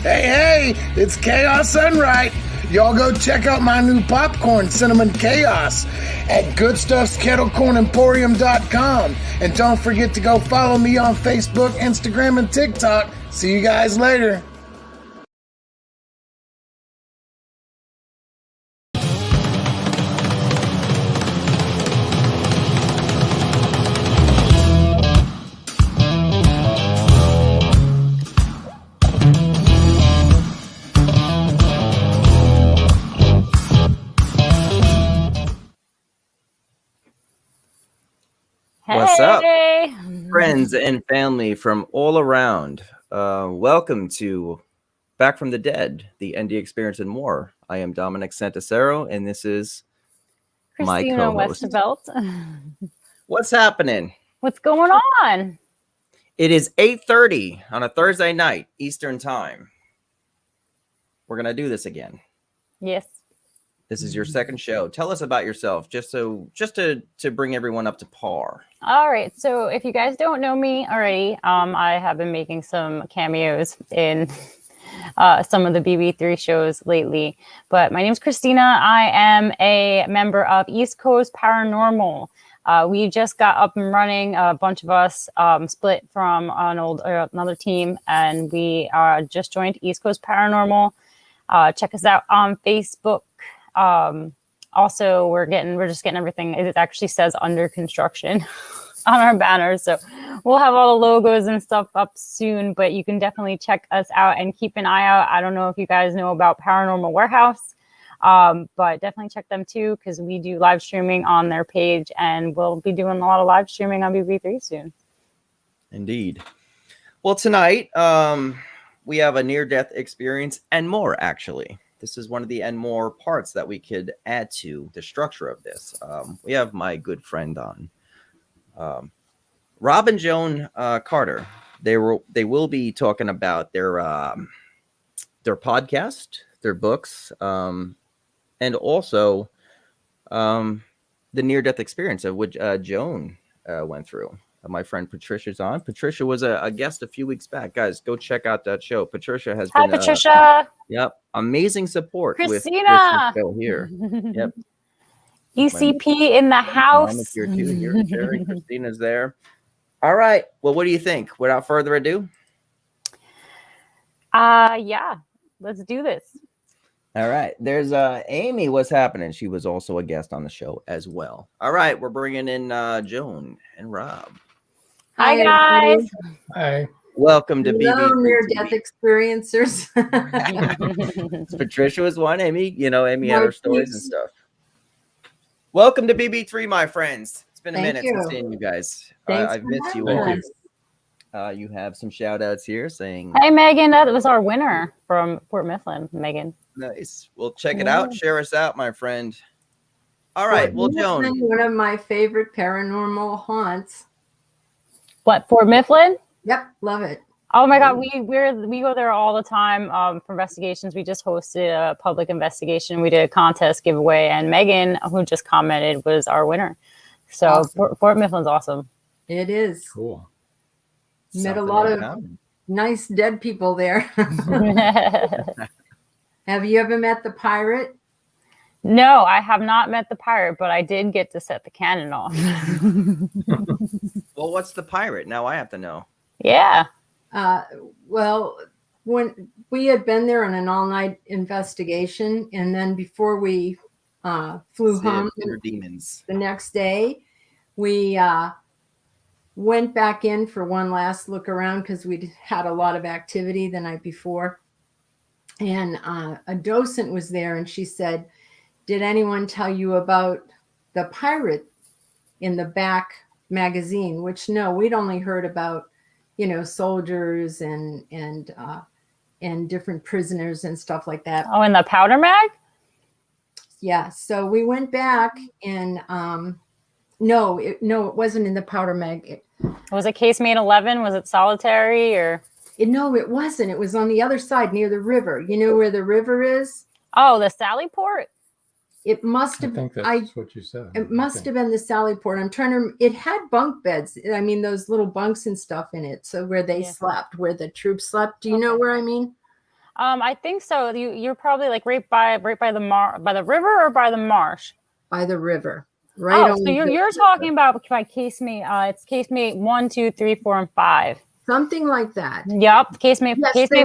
Hey, it's Chaos Unright. Y'all go check out my new popcorn, Cinnamon Chaos, at goodstuffskettlecornemporium.com. And don't forget to go follow me on Facebook, Instagram, and TikTok. See you guys later. What's up, friends and family from all around? Welcome to Back from the Dead, the ND Experience and More. I am Dominic Santasero, and this is my co-host. What's happening? What's going on? It is 8:30 on a Thursday night, Eastern Time. We're going to do this again. Yes. This is your second show. Tell us about yourself, just to bring everyone up to par. All right. So if you guys don't know me already, I have been making some cameos in some of the BB3 shows lately. But my name is Christina. I am a member of East Coast Paranormal. We just got up and running. A bunch of us split from another team, and we just joined East Coast Paranormal. Check us out on Facebook. Also, we're just getting everything. It actually says under construction on our banners. So we'll have all the logos and stuff up soon, but you can definitely check us out and keep an eye out. I don't know if you guys know about Paranormal Warehouse, but definitely check them too, because we do live streaming on their page, and we'll be doing a lot of live streaming on BB3 soon. Indeed. Well, tonight, we have a near-death experience and more, actually. This is one of the and more parts that we could add to the structure of this. We have my good friend on, Rob and Joan Carter. They will be talking about their podcast, their books, and also the near-death experience of which Joan went through. My friend Patricia's on. Patricia was a guest a few weeks back. Guys, go check out that show. Patricia has been. Hi, Patricia. Yep, amazing support. Christina. With here. Yep. ECP in the house. Here too. Here, Jerry. Christina's there. All right. Well, what do you think? Without further ado. Yeah. Let's do this. All right. There's Amy. What's happening? She was also a guest on the show as well. All right. We're bringing in Joan and Rob. Hi, guys. Hi. Welcome to Hello, BB3 near-death experiencers. Patricia was one. Amy, Amy had her stories and stuff. Welcome to BB3, my friends. It's been a minute since seeing you guys. I've missed you all. You have some shout outs here saying, hey, Megan, that was our winner from Fort Mifflin, Megan. Nice. Well, check it out. Share us out, my friend. All right. Well, Joan. One of my favorite paranormal haunts. What, Fort Mifflin? Yep, love it. Oh my God, we go there all the time for investigations. We just hosted a public investigation. We did a contest giveaway, and Megan, who just commented, was our winner. So awesome. Fort Mifflin's awesome. It is cool. Met a lot of nice dead people there. Have you ever met the pirate? No, I have not met the pirate, but I did get to set the cannon off. Well, what's the pirate? Now I have to know. Yeah. Well, when we had been there on an all-night investigation, and then before we flew home demons the next day, we went back in for one last look around because we'd had a lot of activity the night before. And a docent was there, and she said, did anyone tell you about the pirate in the back magazine? Which, no, we'd only heard about, soldiers and different prisoners and stuff like that. Oh, in the powder mag? Yeah. So we went back and no, it wasn't in the powder mag. Was it casemate 11? Was it solitary or? No, it wasn't. It was on the other side near the river. You know where the river is? Oh, the Sallyport? It must have. I think that's what you said. It must have been the Sallyport. I'm trying to. It had bunk beds. I mean, those little bunks and stuff in it. So where they slept, where the troops slept. Do you know where I mean? I think so. You're probably like right by the river or by the marsh. By the river, right? Oh, so you're talking about by casemate. It's casemate 1, 2, 3, 4, and 5. Something like that. Yep, casemate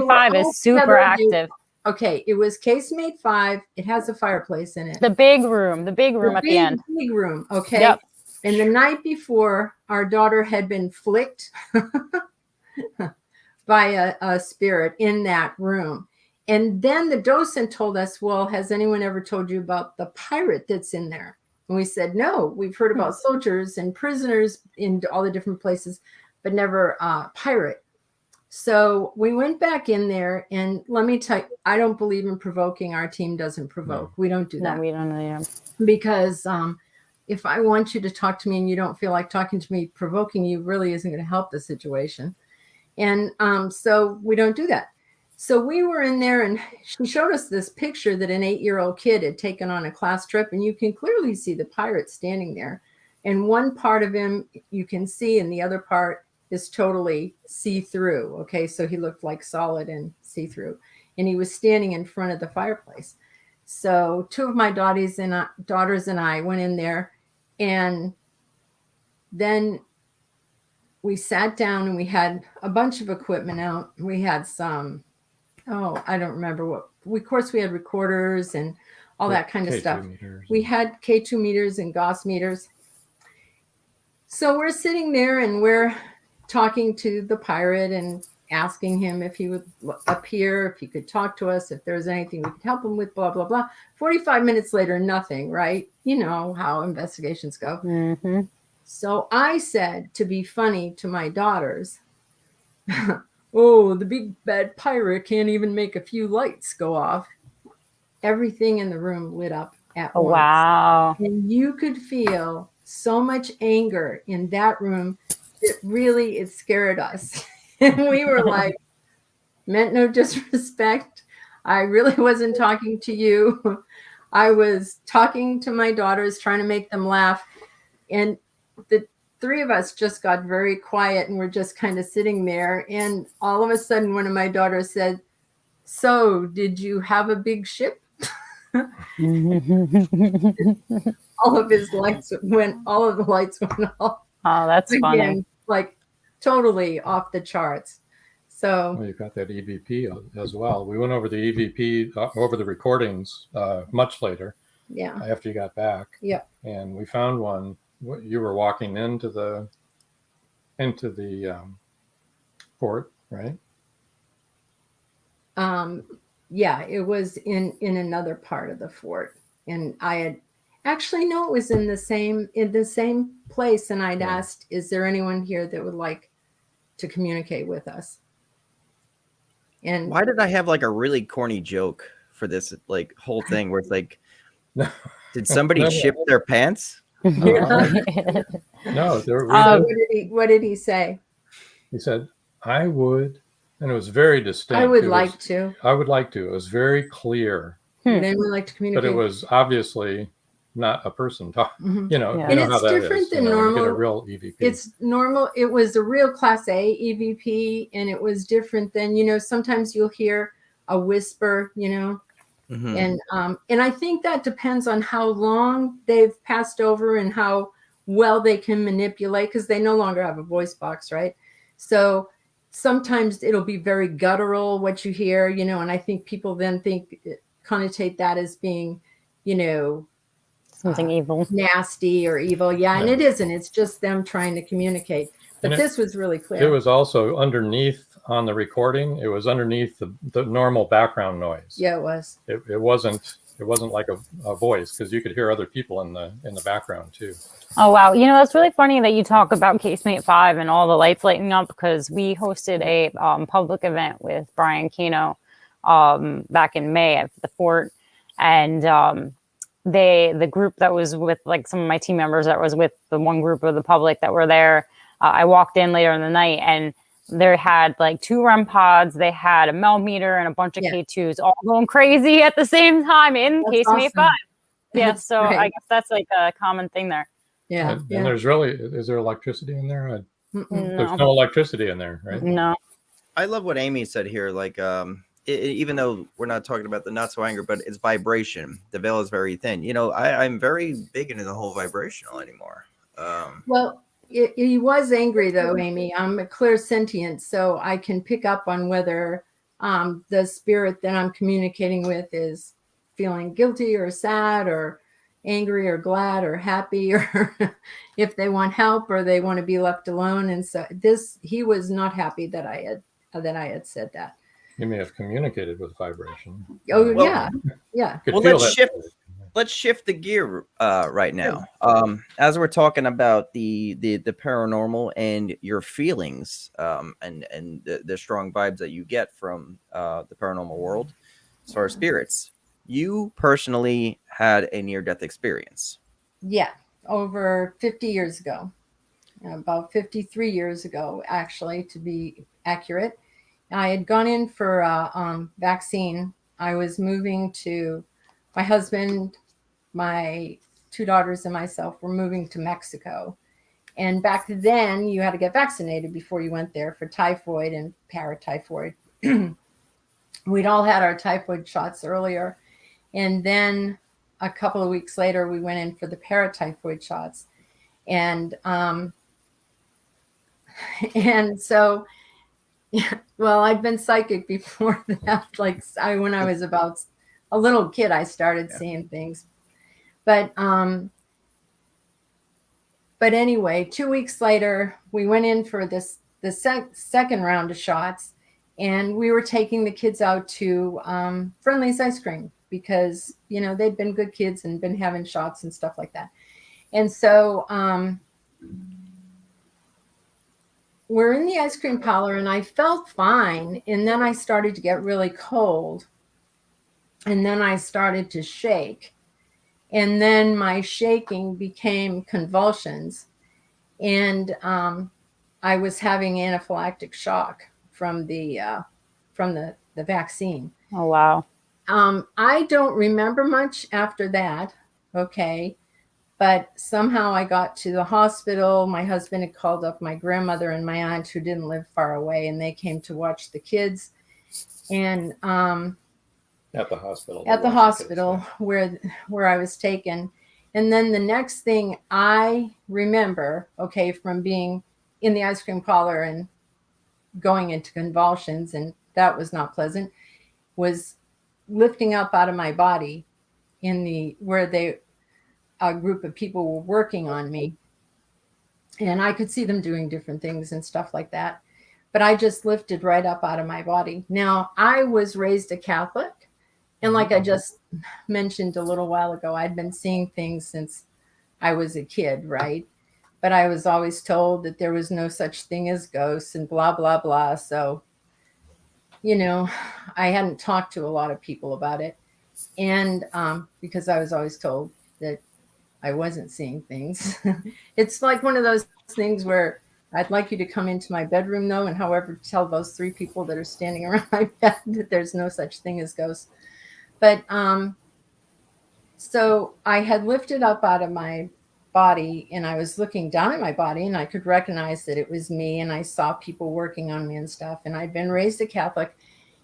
5 is super active. Okay, it was casemate 5. It has a fireplace in it. The big room at the end. Big room. Okay. Yep. And the night before, our daughter had been flicked by a spirit in that room. And then the docent told us, well, has anyone ever told you about the pirate that's in there? And we said, no, we've heard about soldiers and prisoners in all the different places, but never pirate. So we went back in there, and let me tell you, I don't believe in provoking. Our team doesn't provoke. No. We don't do that. No, we don't know. Yeah. Because if I want you to talk to me and you don't feel like talking to me, provoking you really isn't going to help the situation. And so we don't do that. So we were in there, and she showed us this picture that an 8-year-old kid had taken on a class trip, and you can clearly see the pirate standing there. And one part of him you can see, and the other part is totally see-through. Okay, so he looked like solid and see-through, and he was standing in front of the fireplace. So 2 of my daughters and I went in there, and then we sat down, and we had a bunch of equipment out. We had some, I don't remember what. Of course, we had recorders and all that kind of stuff. We had K2 meters and Gauss meters. So we're sitting there, and we're talking to the pirate and asking him if he would appear, if he could talk to us, if there was anything we could help him with, blah, blah, blah. 45 minutes later, nothing, right? You know how investigations go. Mm-hmm. So I said, to be funny to my daughters, oh, the big bad pirate can't even make a few lights go off. Everything in the room lit up at once. Wow. And you could feel so much anger in that room. It scared us. And we were like, meant no disrespect. I really wasn't talking to you. I was talking to my daughters, trying to make them laugh. And the 3 of us just got very quiet, and we're just kind of sitting there. And all of a sudden, one of my daughters said, so did you have a big ship? all of the lights went off. Oh, that's funny. Like totally off the charts. So you've got that EVP as well. We went over the EVP, over the recordings much later. Yeah. After you got back. Yeah. And we found one. You were walking into the fort, right? Yeah, it was in another part of the fort, and I had actually no, it was in the same place, and I'd asked, "Is there anyone here that would like to communicate with us?" And why did I have like a really corny joke for this like whole thing where it's like, did somebody ship their pants? No. What did he say? He said, "I would." And it was very distinct. I would like to. It was very clear. They would like to communicate. But it was obviously not a person talking. Mm-hmm. You know, yeah. And it's different than normal. You get a real EVP. It's normal. It was a real Class A EVP, and it was different than, sometimes you'll hear a whisper, Mm-hmm. And I think that depends on how long they've passed over and how well they can manipulate, because they no longer have a voice box, right? So sometimes it'll be very guttural what you hear, and I think people then connotate that as being, something evil, nasty or evil. Yeah, and it isn't. It's just them trying to communicate. But this was really clear. It was also underneath on the recording. It was underneath the normal background noise. Yeah, it was. It wasn't like a voice, because you could hear other people in the background too. Oh, wow. That's really funny that you talk about Casemate 5 and all the lights lighting up, because we hosted a public event with Brian Keno back in May at the fort. And the group that was with like some of my team members that was with the one group of the public that were there, I walked in later in the night, and they had like 2 REM pods. They had a mel meter and a bunch of K2s all going crazy at the same time in Casemate 5. Yeah, so great. I guess that's like a common thing there. Yeah. And is there electricity in there? There's no electricity in there, right? No. I love what Amy said here. Like, even though we're not talking about the not so anger, but it's vibration. The veil is very thin. I'm very big into the whole vibrational anymore. Well, he was angry though, Amy. I'm a clairsentient, so I can pick up on whether the spirit that I'm communicating with is feeling guilty or sad or angry or glad or happy, or if they want help or they want to be left alone. And so he was not happy that I had said that. You may have communicated with vibration. Oh, yeah. Well, let's shift the gear right now. As we're talking about the paranormal and your feelings, and the strong vibes that you get from the paranormal world, as far as spirits, you personally had a near-death experience. Yeah, over 50 years ago, about 53 years ago, actually, to be accurate. I had gone in for a vaccine. I was moving to, my husband, my 2 daughters, and myself were moving to Mexico. And back then, you had to get vaccinated before you went there for typhoid and paratyphoid. We'd all had our typhoid shots earlier. And then a couple of weeks later, we went in for the paratyphoid shots. And so, well, I'd been psychic before that. Like when I was about a little kid, I started seeing things. But anyway, 2 weeks later, we went in for the second round of shots, and we were taking the kids out to Friendly's ice cream because, they'd been good kids and been having shots and stuff like that. And so we're in the ice cream parlor, and I felt fine. And then I started to get really cold. And then I started to shake. And then my shaking became convulsions. And I was having anaphylactic shock from the vaccine. Oh, wow. I don't remember much after that. Okay. But somehow I got to the hospital. My husband had called up my grandmother and my aunt who didn't live far away, and they came to watch the kids. And at the hospital. At the hospital where I was taken. And then the next thing I remember, from being in the ice cream parlor and going into convulsions, and that was not pleasant, was lifting up out of my body where a group of people were working on me. And I could see them doing different things and stuff like that. But I just lifted right up out of my body. Now, I was raised a Catholic. And like I just mentioned a little while ago, I'd been seeing things since I was a kid, right? But I was always told that there was no such thing as ghosts and blah, blah, blah. So, I hadn't talked to a lot of people about it. And because I was always told that I wasn't seeing things. It's like one of those things where I'd like you to come into my bedroom, though, and however, tell those 3 people that are standing around my bed that there's no such thing as ghosts. But so I had lifted up out of my body, and I was looking down at my body, and I could recognize that it was me, and I saw people working on me and stuff. And I'd been raised a Catholic.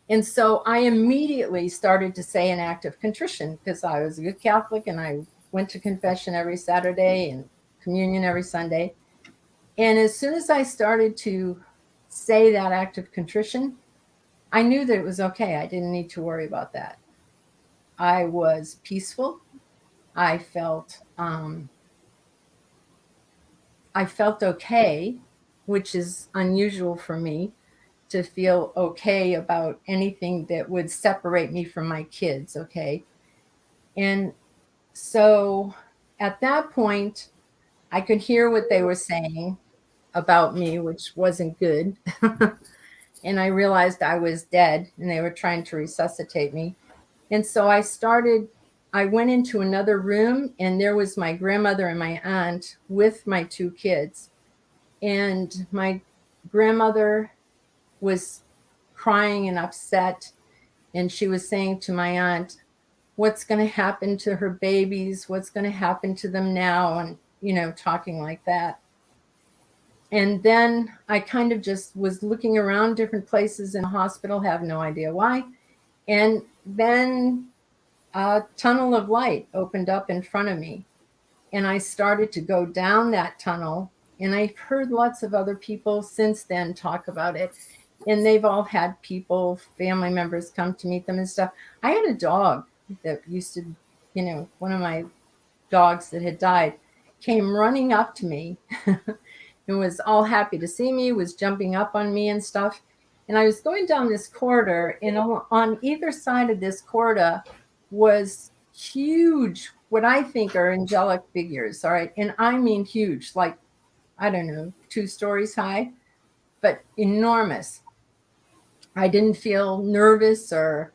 And so I immediately started to say an act of contrition because I was a good Catholic, and I went to confession every Saturday and communion every Sunday. And as soon as I started to say that act of contrition, I knew that it was okay. I didn't need to worry about that. I was peaceful. I felt okay, which is unusual for me to feel okay about anything that would separate me from my kids. Okay. And so at that point, I could hear what they were saying about me, which wasn't good. And I realized I was dead and they were trying to resuscitate me. And so I went into another room, and there was my grandmother and my aunt with my 2 kids. And my grandmother was crying and upset. And she was saying to my aunt, what's going to happen to her babies? What's going to happen to them now? And, talking like that. And then I kind of just was looking around different places in the hospital, have no idea why. And then a tunnel of light opened up in front of me. And I started to go down that tunnel. And I've heard lots of other people since then talk about it. And they've all had people, family members come to meet them and stuff. I had a dog that used to, one of my dogs that had died came running up to me and was all happy to see me, was jumping up on me and stuff. And I was going down this corridor, and on either side of this corridor was huge, what I think are angelic figures. All right. And I mean huge, like, I don't know, 2 stories high, but enormous. I didn't feel nervous or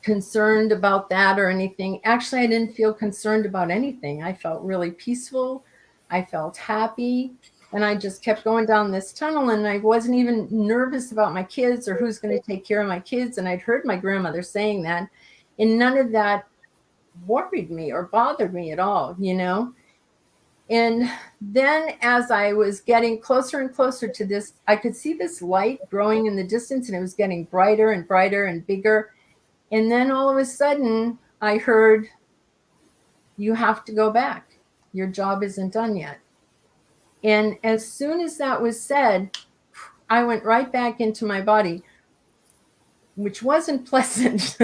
concerned about that or anything. Actually, I didn't feel concerned about anything. I felt really peaceful. I felt happy. And I just kept going down this tunnel, and I wasn't even nervous about my kids or who's going to take care of my kids. And I'd heard my grandmother saying that, and none of that worried me or bothered me at all, And then as I was getting closer and closer to this, I could see this light growing in the distance, and it was getting brighter and brighter and bigger. And then all of a sudden I heard, "You have to go back. Your job isn't done yet." And as soon as that was said, I went right back into my body, which wasn't pleasant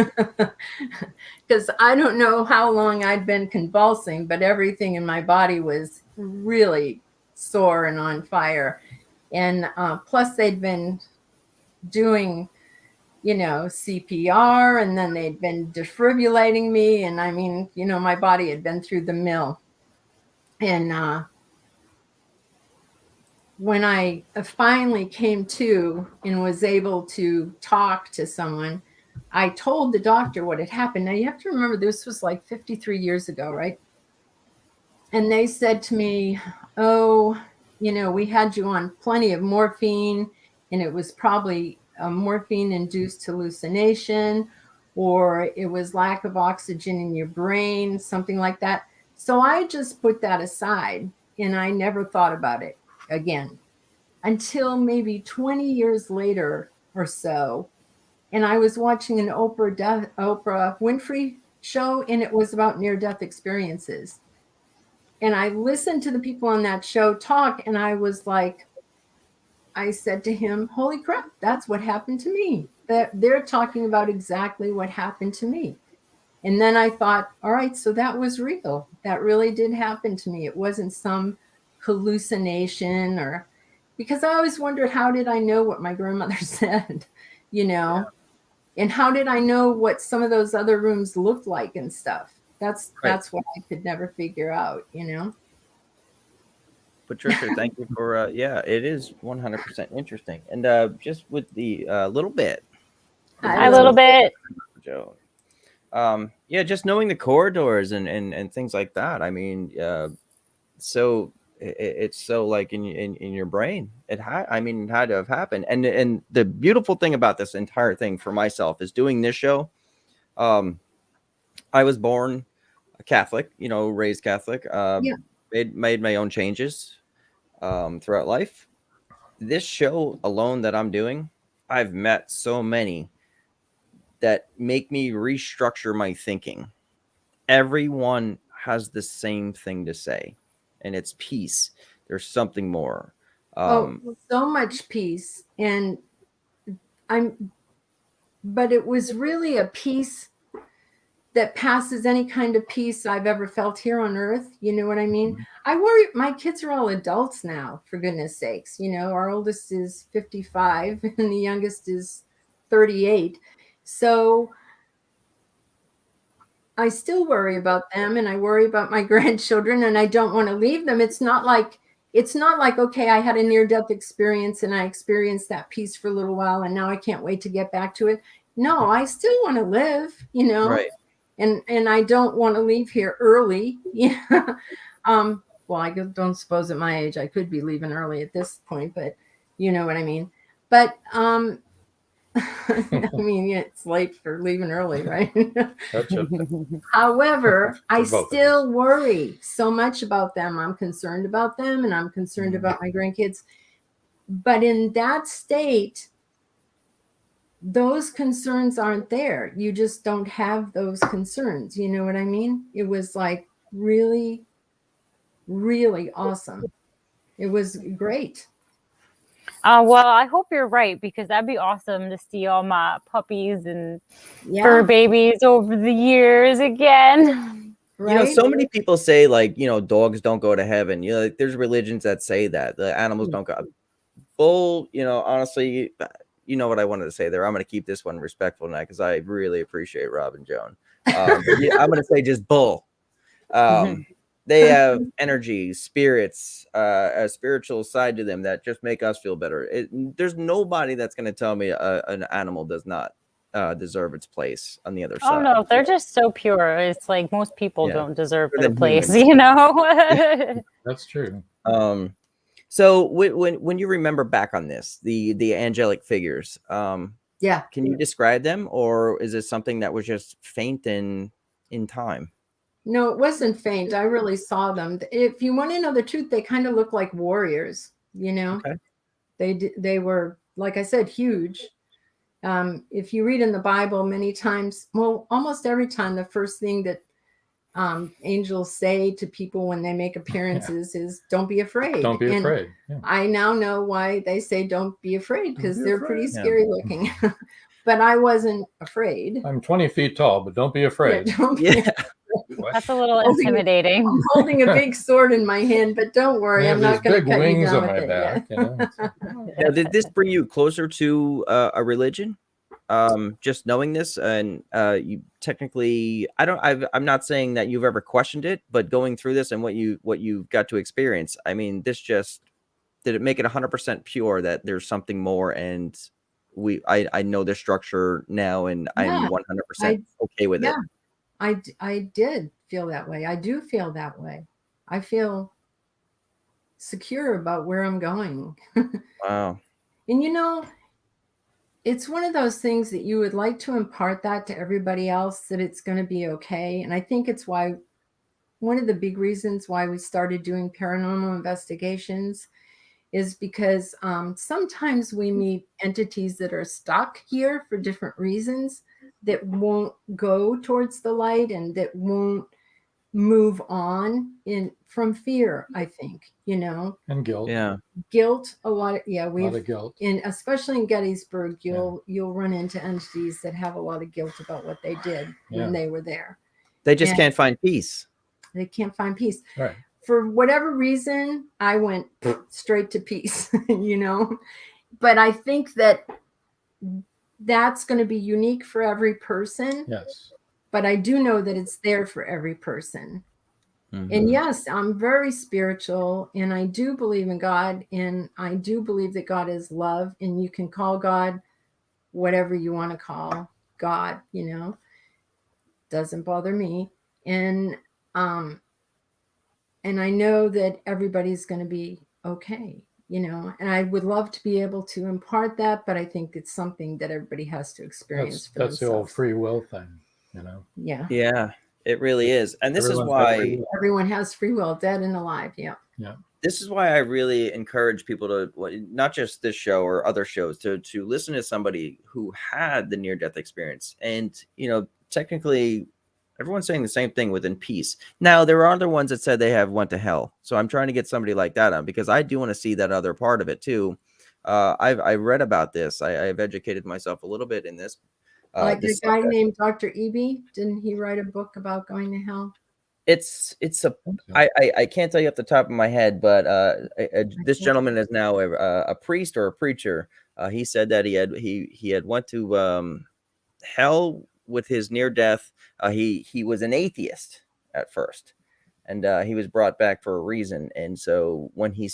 because I don't know how long I'd been convulsing, but everything in my body was really sore and on fire. And plus they'd been doing, CPR, and then they'd been defibrillating me. And I mean, my body had been through the mill. And when I finally came to and was able to talk to someone, I told the doctor what had happened. Now, you have to remember, this was like 53 years ago, right? And they said to me, "Oh, we had you on plenty of morphine, and it was probably a morphine-induced hallucination, or it was lack of oxygen in your brain, something like that." So I just put that aside, and I never thought about it again until maybe 20 years later or so. And I was watching an Oprah Winfrey show, and it was about near-death experiences. And I listened to the people on that show talk, and I was like, I said to him, "Holy crap, that's what happened to me." They're talking about exactly what happened to me. And then I thought, all right, so that was real. That really did happen to me. It wasn't some hallucination, or because I always wondered, how did I know what my grandmother said, Yeah. and how did I know what some of those other rooms looked like and stuff? That's what I could never figure out, Patricia, thank you for it is 100% interesting. And just with the little bit. A little bit. Joan. Just knowing the corridors and things like that. I mean, so it's so like in your brain. It had to have happened. And the beautiful thing about this entire thing for myself is doing this show. I was born a Catholic, raised Catholic. Made my own changes throughout life. This show alone that I'm doing, I've met so many that make me restructure my thinking. Everyone has the same thing to say, and it's peace. There's something more. So much peace. And but it was really a peace that passes any kind of peace I've ever felt here on earth. You know what I mean? Mm-hmm. I worry, my kids are all adults now, for goodness sakes. Our oldest is 55 and the youngest is 38. So I still worry about them, and I worry about my grandchildren, and I don't want to leave them. It's not like, okay, I had a near-death experience and I experienced that peace for a little while, and now I can't wait to get back to it. No, I still want to live, Right. And I don't want to leave here early. Well, I don't suppose at my age I could be leaving early at this point, but you know what I mean. But it's late for leaving early, right? Gotcha. However, I still worry so much about them. I'm concerned about them, and I'm concerned about my grandkids. But in that state, those concerns aren't there. You just don't have those concerns. You know what I mean? It was like really, really awesome. It was great. Well, I hope you're right, because that'd be awesome to see all my puppies and fur babies over the years again. Right? You know, so many people say, like, you know, dogs don't go to heaven. You know, like, there's religions that say that the animals don't go. Bull, you know, honestly, you know what I wanted to say there. I'm going to keep this one respectful now because I really appreciate Rob and Joan. But yeah, I'm going to say just bull. They have energy, spirits, a spiritual side to them that just make us feel better. There's nobody that's going to tell me an animal does not deserve its place on the other side. Oh no, they're just so pure. It's like most people don't deserve their place, humans. you know. That's true. So when you remember back on this, the angelic figures, can you describe them, or is it something that was just faint in time? No, it wasn't faint. I really saw them. If you want to know the truth, they kind of look like warriors, you know. Okay. They were, like I said, huge. If you read in the Bible many times, well, almost every time, the first thing that angels say to people when they make appearances is, don't be afraid. Don't be afraid. Yeah. I now know why they say don't be afraid, because they're pretty scary looking. But I wasn't afraid. I'm 20 feet tall, but don't be afraid. Don't be afraid. That's a little intimidating. I'm holding a big sword in my hand, but don't worry, I'm not going to cut you down with it. Back, you know? Now, did this bring you closer to a religion? Just knowing this, and you technically, I'm not saying that you've ever questioned it, but going through this and what you got to experience, I mean, this just, did it make it 100% pure that there's something more? And I know the structure now, and I'm 100% okay with it. I did feel that way. I do feel that way. I feel secure about where I'm going. Wow. And you know, it's one of those things that you would like to impart that to everybody else, that it's going to be okay. And I think it's why, one of the big reasons why we started doing paranormal investigations is because sometimes we meet entities that are stuck here for different reasons, that won't go towards the light and that won't move on from fear, I think, you know. And guilt. Yeah. Guilt, a lot of guilt. Especially in Gettysburg, you'll run into entities that have a lot of guilt about what they did when they were there. They just can't find peace. They can't find peace. Right. For whatever reason, I went straight to peace, you know. But I think that's going to be unique for every person. Yes. But I do know that it's there for every person. Mm-hmm. And yes, I'm very spiritual, and I do believe in God, and I do believe that God is love, and you can call God whatever you want to call God, you know. Doesn't bother me. And I know that everybody's going to be okay, you know, and I would love to be able to impart that, but I think it's something that everybody has to experience for themselves. That's the old free will thing, you know. Yeah. Yeah, it really is. And this is why everyone has free will, dead and alive. Yeah. Yeah. This is why I really encourage people to, not just this show or other shows, to listen to somebody who had the near-death experience. And, you know, technically everyone's saying the same thing within peace. Now, there are other ones that said they went to hell. So I'm trying to get somebody like that on, because I do want to see that other part of it too. I read about this. I've educated myself a little bit in this. Like the guy named Dr. Eby, didn't he write a book about going to hell? I can't tell you off the top of my head, but this gentleman is now a priest or a preacher. He said that he had went to hell with his near death. He was an atheist at first, and he was brought back for a reason. And so when he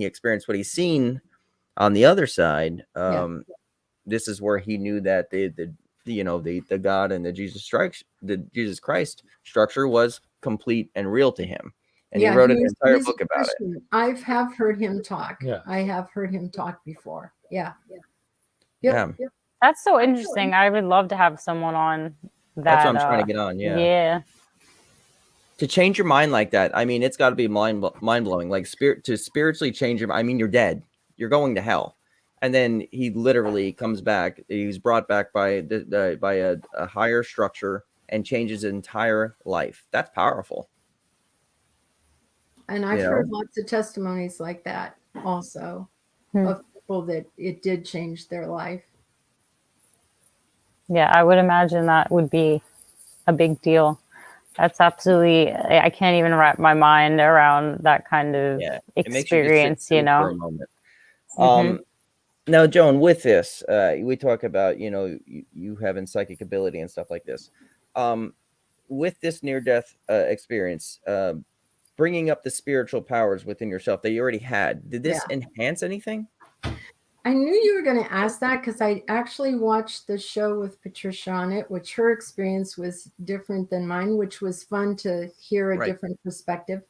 experienced what he's seen on the other side, this is where he knew that the God and the Jesus Christ structure was complete and real to him. And he wrote an entire book about it. I have heard him talk. Yeah. I have heard him talk before. Yeah. Yeah. That's so interesting. I would love to have someone on that. That's what I'm trying to get on. Yeah. Yeah. To change your mind like that, I mean, it's got to be mind blowing. Like to spiritually change your. I mean, you're dead. You're going to hell, and then he literally comes back. He's brought back by a higher structure and changes his entire life. That's powerful. And I've heard lots of testimonies like that also of people that it did change their life. Yeah, I would imagine that would be a big deal. That's absolutely, I can't even wrap my mind around that kind of experience, you know. For a moment. Now, Joan, with this, we talk about, you having psychic ability and stuff like this. With this near-death experience, bringing up the spiritual powers within yourself that you already had, did this enhance anything? I knew you were going to ask that because I actually watched the show with Patricia on it, which her experience was different than mine, which was fun to hear a different perspective.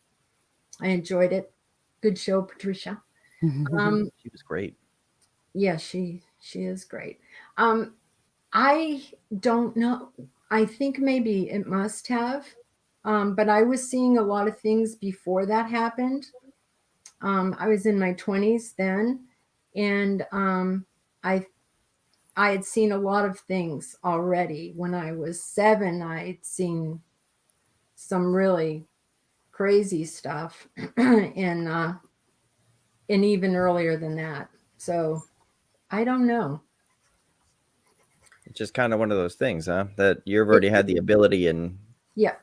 I enjoyed it. Good show, Patricia. She was great. Yeah, she is great. I don't know. I think maybe it must have, but I was seeing a lot of things before that happened. I was in my 20s then, and I had seen a lot of things already. When I was 7, I'd seen some really crazy stuff, and even earlier than that. So I don't know. It's just kind of one of those things, huh? That you've already had the ability and... Yeah.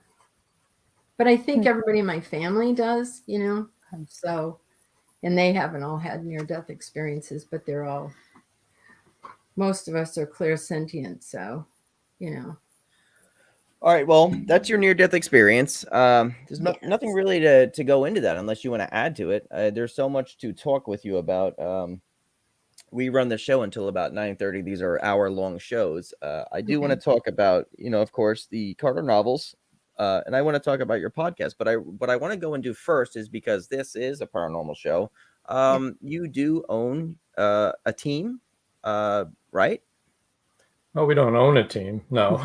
But I think everybody in my family does, so, and they haven't all had near-death experiences, but most of us are clairsentient, so, All right, well, that's your near-death experience. There's nothing really to go into that unless you want to add to it. There's so much to talk with you about. We run the show until about 9:30. These are hour-long shows. I do want to talk about, of course, the Carter novels, and I want to talk about your podcast. But what I want to go and do first is, because this is a paranormal show, you do own a team, right? Oh, we don't own a team. No.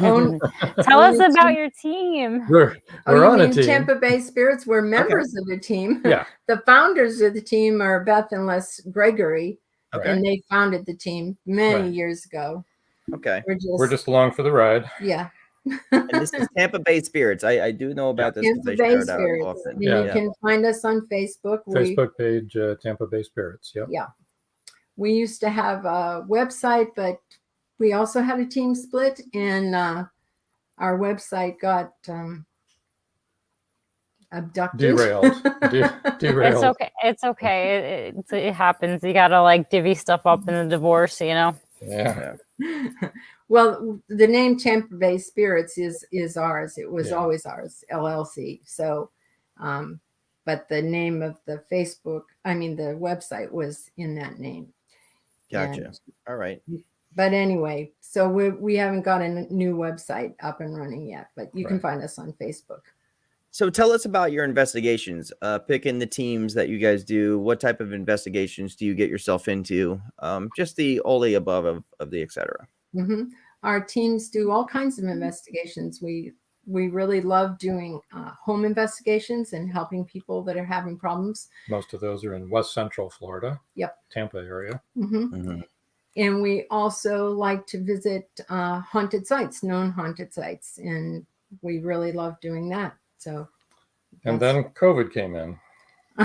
Tell us about your team. We're on a team. Tampa Bay Spirits. We're members of the team. Yeah. The founders of the team are Beth and Les Gregory, and they founded the team many years ago. Okay. We're just along for the ride. Yeah. And this is Tampa Bay Spirits. I do know about this. Tampa Bay Spirits. You can find us on Facebook. Facebook page, Tampa Bay Spirits. Yep. Yeah. We used to have a website, but we also had a team split, and our website got abducted. Derailed. Derailed. It's okay. It happens. You gotta divvy stuff up in the divorce, Yeah. Well, the name Tampa Bay Spirits is ours. It was always ours, LLC. So, but the name of the the website was in that name. Gotcha. All right. But anyway, so we haven't got a new website up and running yet, but you can find us on Facebook. So tell us about your investigations, picking the teams that you guys do. What type of investigations do you get yourself into? Just all the above of the et cetera. Mm-hmm. Our teams do all kinds of investigations. We really love doing home investigations and helping people that are having problems. Most of those are in West Central Florida. Yep. Tampa area. Mm-hmm. Mm-hmm. And we also like to visit haunted sites, known haunted sites, and we really love doing that. So, and then COVID came in.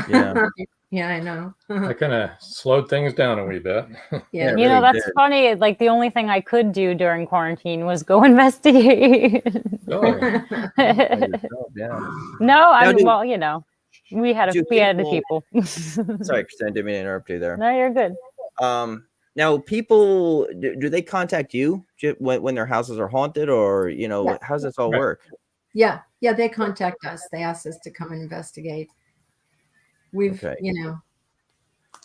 Yeah. Yeah, I know. That kind of slowed things down a wee bit. Yeah, really that's did. Funny. The only thing I could do during quarantine was go investigate. Oh. No, we had people. Sorry, Christine, I didn't mean to interrupt you there. No, you're good. Now, people, do they contact you when their houses are haunted, or how does this all work? Yeah, they contact us. They ask us to come and investigate.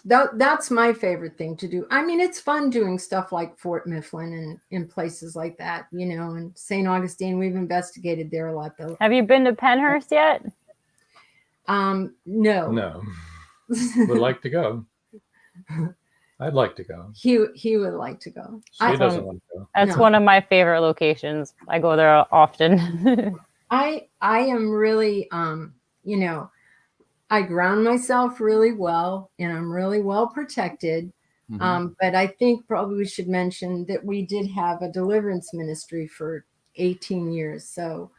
That's my favorite thing to do. I mean, it's fun doing stuff like Fort Mifflin and in places like that, and St. Augustine. We've investigated there a lot, though. Have you been to Pennhurst yet? No. Would like to go. I'd like to go. He would like to go. She doesn't want to go. That's one of my favorite locations. I go there often. I am really, I ground myself really well, and I'm really well protected. But I think probably we should mention that we did have a deliverance ministry for 18 years. So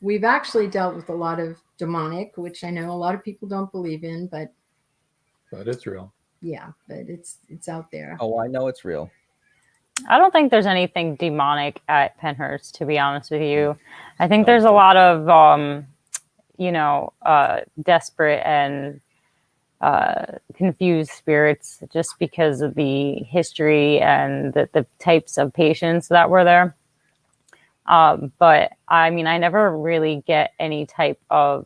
we've actually dealt with a lot of demonic, which I know a lot of people don't believe in, but it's real. Yeah, but it's out there. Oh, I know it's real. I don't think there's anything demonic at Penhurst, to be honest with you. I think there's a lot of, desperate and confused spirits just because of the history and the types of patients that were there. But I mean, I never really get any type of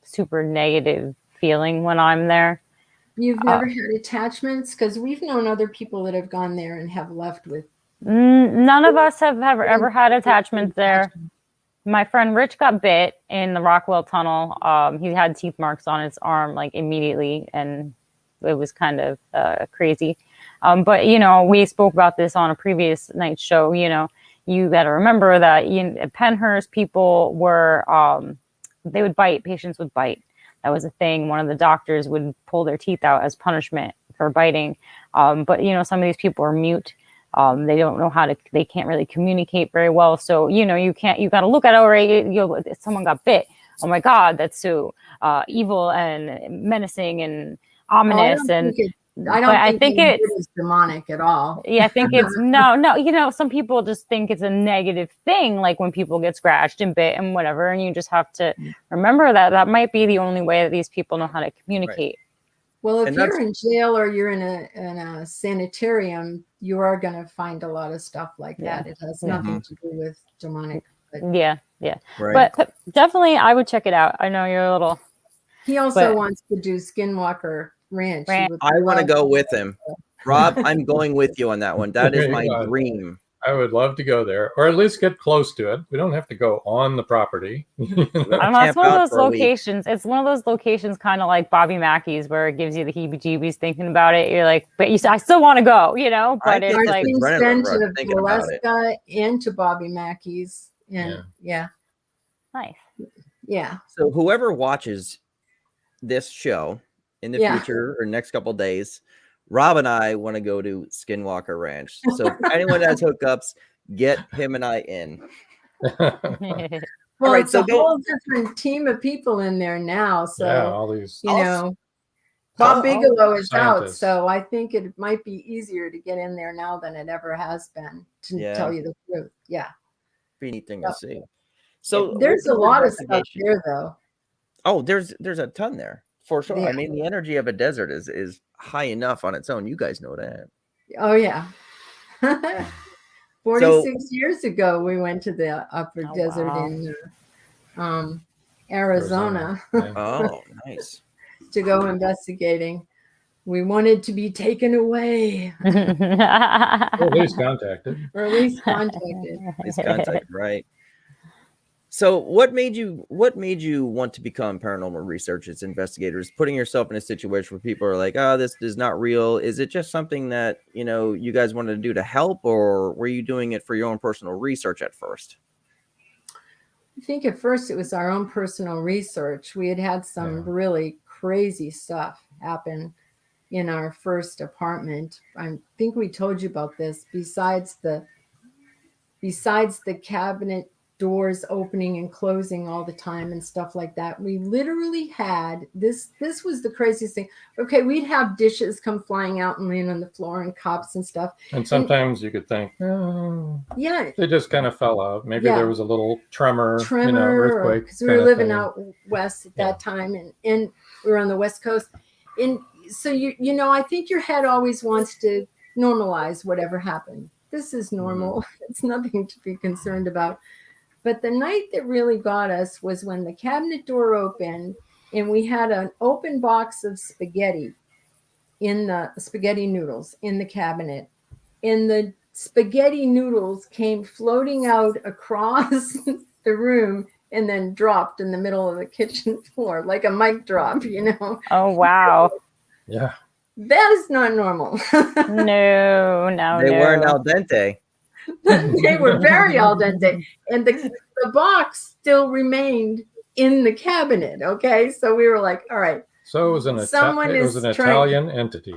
super negative feeling when I'm there. You've never had attachments? Because we've known other people that have gone there and have left with. None of us have ever had attachments there. My friend Rich got bit in the Rockwell Tunnel. He had teeth marks on his arm like immediately, and it was kind of crazy. But we spoke about this on a previous night show. You got to remember that at Penhurst, people were they would bite. Patients would bite. That was a thing. One of the doctors would pull their teeth out as punishment for biting. But some of these people are mute. They don't know they can't really communicate very well. So, you got to look at it, right? Someone got bit. Oh my God, that's so evil and menacing and ominous. I think it is demonic at all. Yeah, I think it's no. Some people just think it's a negative thing, like when people get scratched and bit and whatever. And you just have to remember that might be the only way that these people know how to communicate. Right. Well, if you're in jail or you're in a sanitarium, you are going to find a lot of stuff like that. It has nothing to do with demonic. But yeah. Right. But definitely, I would check it out. I know you're a little. He also wants to do Skinwalker Ranch. I want to go with him. Rob, I'm going with you on that one. That is my dream. I would love to go there, or at least get close to it. We don't have to go on the property. It's one of those locations. It's one of those locations, kind of like Bobby Mackey's, where it gives you the heebie-jeebies thinking about it. You're like, but I still want to go, But it's like been to Valeska and to Bobby Mackey's, and nice. Yeah. So whoever watches this show in the future or next couple of days, Rob and I want to go to Skinwalker Ranch. So if anyone has hookups, get him and I in. Well, it's a whole different team of people in there now. So all these, Bob Bigelow is out. So I think it might be easier to get in there now than it ever has been, to tell you the truth. Yeah. Be a neat thing to see. So there's a lot of stuff there, though. Oh, there's a ton there. For sure. Yeah. I mean, the energy of a desert is high enough on its own. You guys know that. Oh, yeah. 46 years ago, we went to the upper desert in Arizona. Oh, nice. To go investigating. We wanted to be taken away. Or at least contacted. Right. So what made you want to become paranormal researchers, investigators, putting yourself in a situation where people are like, oh, this is not real? Is it just something that, you guys wanted to do to help, or were you doing it for your own personal research at first? I think at first it was our own personal research. We had some really crazy stuff happen in our first apartment. I think we told you about this. Besides the cabinet doors opening and closing all the time and stuff like that, we literally had this was the craziest thing. Okay, we'd have dishes come flying out and land on the floor and cups and stuff, and sometimes you could think, they just kind of fell out. Maybe there was a little tremor, earthquake, because we were living out west at that time, and we were on the West Coast. And so I think your head always wants to normalize whatever happened. This is normal. It's nothing to be concerned about. But the night that really got us was when the cabinet door opened and we had an open box of spaghetti noodles in the cabinet. And the spaghetti noodles came floating out across the room and then dropped in the middle of the kitchen floor, like a mic drop, Oh, wow. Yeah. That is not normal. No. They weren't al dente. They were very al dente, and the box still remained in the cabinet. Okay, so we were like, all right, So it was an Italian entity.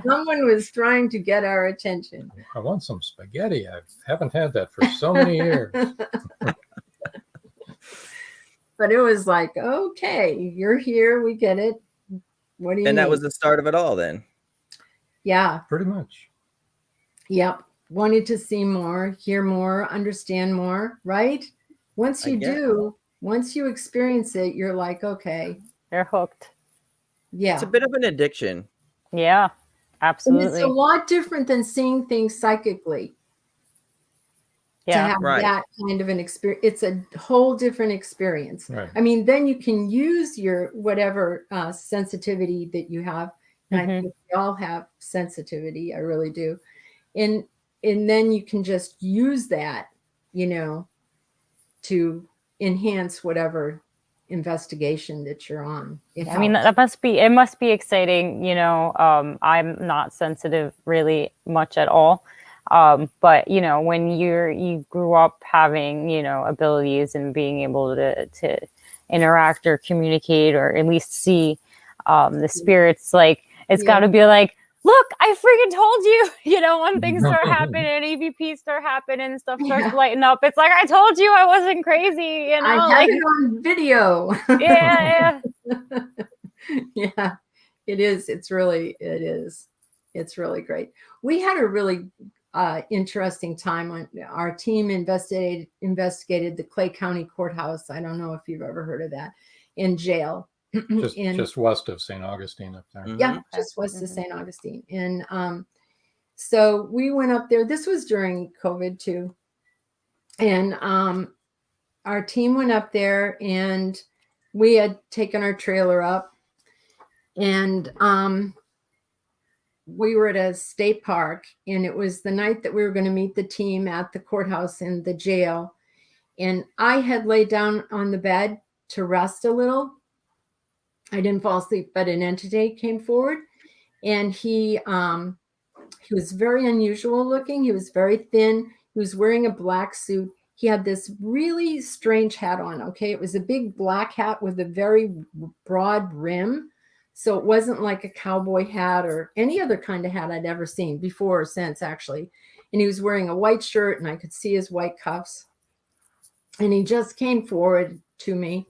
Someone was trying to get our attention. I want some spaghetti. I haven't had that for so many years. But it was like, okay, you're here. We get it. What do you And that need? was the start of it all then. Yeah. Pretty much. Yep. Wanted to see more, hear more, understand more, right? Once you do, once you experience it, you're like, okay. You're hooked. Yeah. It's a bit of an addiction. Yeah, absolutely. And it's a lot different than seeing things psychically. Yeah. To have that kind of an experience. It's a whole different experience. Right. I mean, then you can use your whatever sensitivity that you have. And I think we all have sensitivity. I really do. And then you can just use that, you know, to enhance whatever investigation that you're on. I mean, it must be exciting. You know, I'm not sensitive really much at all. But you know, when you grew up having, you know, abilities and being able to interact or communicate or at least see the spirits, like it's got to be like, look, I freaking told you, you know, when things start happening and EVPs start happening and stuff starts lighting up, it's like, I told you I wasn't crazy, you know, I have it on video. Yeah. Yeah, it is. It's really great. We had a really interesting time when our team investigated the Clay County Courthouse. I don't know if you've ever heard of that, in jail. Just west of St. Augustine up there. Yeah, just west of St. Augustine. And so we went up there. This was during COVID too. And our team went up there and we had taken our trailer up. And we were at a state park, and it was the night that we were going to meet the team at the courthouse in the jail. And I had laid down on the bed to rest a little. I didn't fall asleep, but an entity came forward, and he was very unusual looking. He was very thin. He was wearing a black suit. He had this really strange hat on. Okay. It was a big black hat with a very broad rim. So it wasn't like a cowboy hat or any other kind of hat I'd ever seen before or since, actually. And he was wearing a white shirt, and I could see his white cuffs. And he just came forward to me.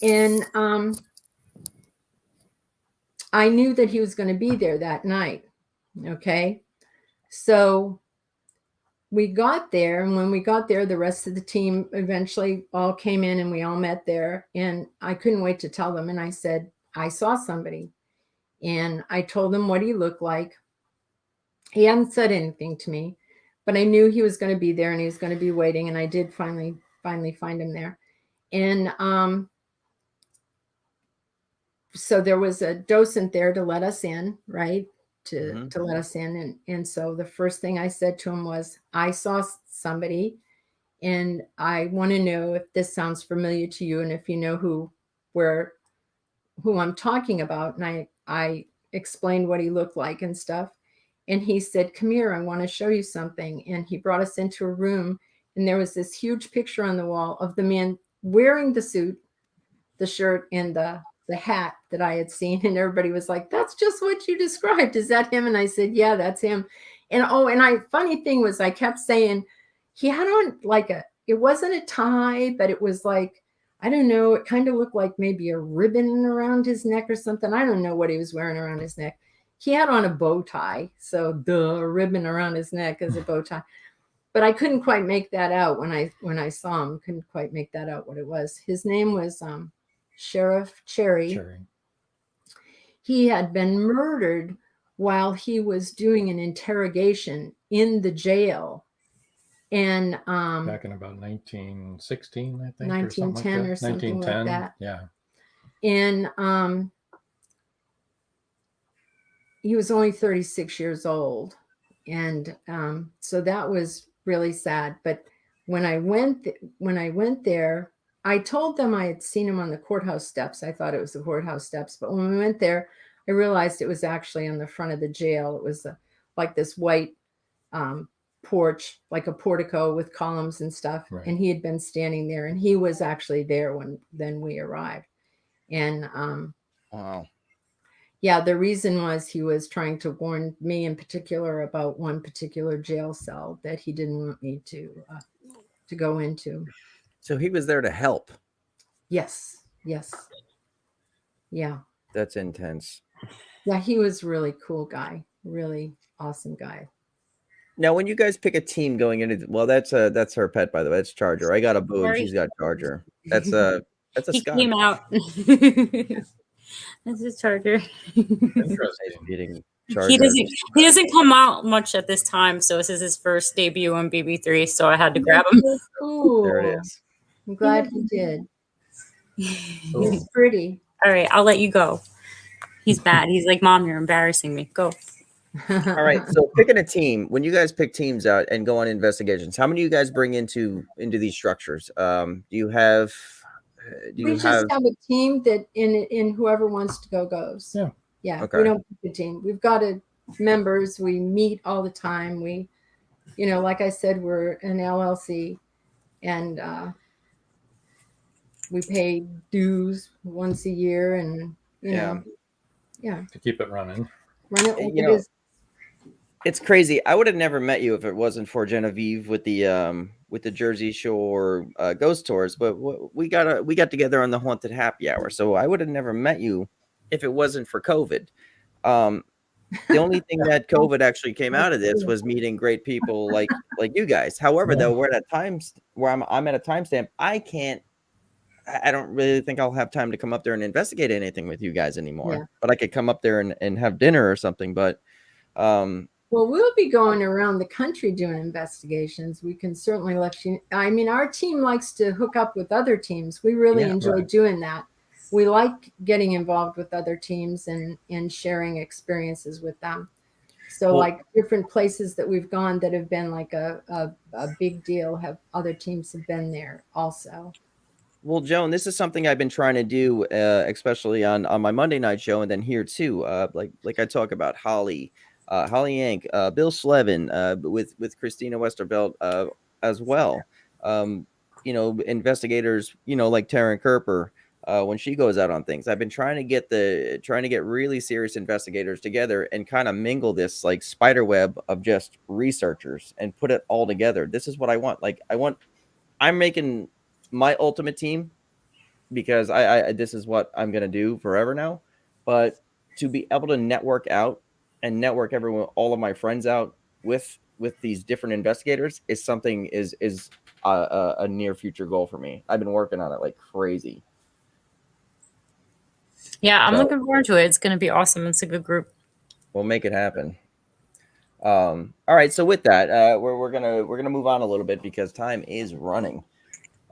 And I knew that he was going to be there that night. Okay. So we got there. And when we got there, the rest of the team eventually all came in and we all met there. And I couldn't wait to tell them. And I said, I saw somebody. And I told him what he looked like. He hadn't said anything to me, but I knew he was going to be there and he was going to be waiting. And I did finally find him there. And so there was a docent there to let us in, right? To let us in. And so the first thing I said to him was, I saw somebody and I want to know if this sounds familiar to you and if you know who I'm talking about. And I explained what he looked like and stuff. And he said, come here, I want to show you something. And he brought us into a room, and there was this huge picture on the wall of the man wearing the suit, the shirt, and the hat that I had seen. And everybody was like, that's just what you described. Is that him? And I said, yeah, that's him. And funny thing was I kept saying he had on it wasn't a tie, but it was like, I don't know. It kind of looked like maybe a ribbon around his neck or something. I don't know what he was wearing around his neck. He had on a bow tie. So the ribbon around his neck is a bow tie. But I couldn't quite make that out when I saw him. Couldn't quite make that out what it was. His name was Sheriff Cherry. He had been murdered while he was doing an interrogation in the jail. And back in about 1916, I think, 1910 or something like that. Yeah. And he was only 36 years old. And so that was really sad. But when I went there, I told them I had seen him on the courthouse steps. I thought it was the courthouse steps. But when we went there, I realized it was actually on the front of the jail. It was like this white porch, like a portico with columns and stuff. Right. And he had been standing there, and he was actually there when we arrived. And Wow. yeah, the reason was he was trying to warn me in particular about one particular jail cell that he didn't want me to go into. So he was there to help. Yes. Yeah. That's intense. Yeah, he was really cool guy, really awesome guy. Now, when you guys pick a team going into, well, that's her pet, by the way. That's Charger. I got a Boo and she's got Charger. That's a he skunk. came out. That's his Charger. Interesting. He doesn't come out much at this time, so this is his first debut on BB3, so I had to grab him. Cool. There it is. I'm glad he did. He's pretty. All right, I'll let you go. He's bad. He's like, Mom, you're embarrassing me. Go. All right. So picking a team, when you guys pick teams out and go on investigations, how many do you guys bring into these structures? Do you just have a team that in whoever wants to go goes. Yeah. Okay. We don't pick a team. We've got members. We meet all the time. We, like I said, we're an LLC, and we pay dues once a year, and to keep it running. It's crazy. I would have never met you if it wasn't for Genevieve with the Jersey Shore ghost tours. But we got together on the Haunted Happy Hour, so I would have never met you if it wasn't for COVID. The only thing that COVID actually came out of this was meeting great people like you guys. However, though, we're at times where I'm at a timestamp. I don't really think I'll have time to come up there and investigate anything with you guys anymore. Yeah. But I could come up there and have dinner or something. But well, we'll be going around the country doing investigations. We can certainly let you. I mean, our team likes to hook up with other teams. We really enjoy doing that. We like getting involved with other teams and sharing experiences with them. So like different places that we've gone that have been like a big deal, other teams have been there also. Well, Joan, this is something I've been trying to do, especially on my Monday night show, and then here too. Like I talk about Holly Yank, Bill Slevin, with CHRISTINA Westervelt as well. Investigators, like Taryn Kerper, when she goes out on things. I've been trying to get really serious investigators together and kind of mingle this like spider web of just researchers and put it all together. This is what I want. I'm making my ultimate team because I this is what I'm gonna do forever now. But to be able to network out and network all of my friends out with these different investigators is a near future goal for me. I've been working on it like crazy. Yeah, I'm looking forward to it. It's gonna be awesome. It's a good group. We'll make it happen. All right, so with that, we're gonna move on a little bit because time is running.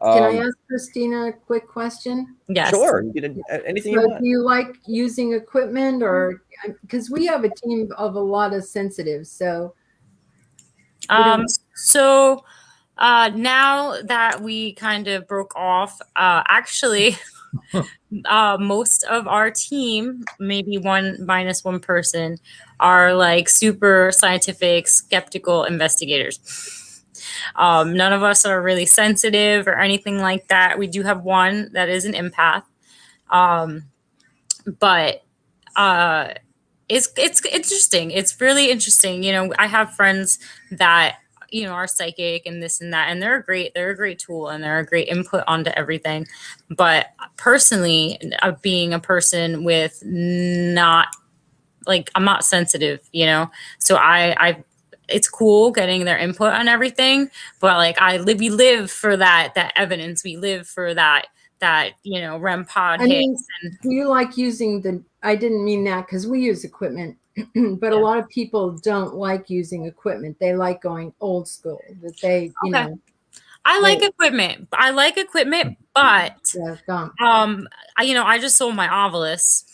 Can I ask Christina a quick question? Yes. Sure. Anything you want. Do you like using equipment, or because we have a team of a lot of sensitives, so. So now that we kind of broke off, actually, most of our team, maybe minus one person, are like super scientific, skeptical investigators. None of us are really sensitive or anything like that. We do have one that is an empath. But it's interesting. It's really interesting. I have friends that, are psychic and this and that, and they're a great tool and they're a great input onto everything. But personally, being a person with I'm not sensitive, so it's cool getting their input on everything, but we live for that evidence. We live for that REM pod hits. Do you like using I didn't mean that because we use equipment, but a lot of people don't like using equipment. They like going old school. I like equipment. But I just sold my Ovilus.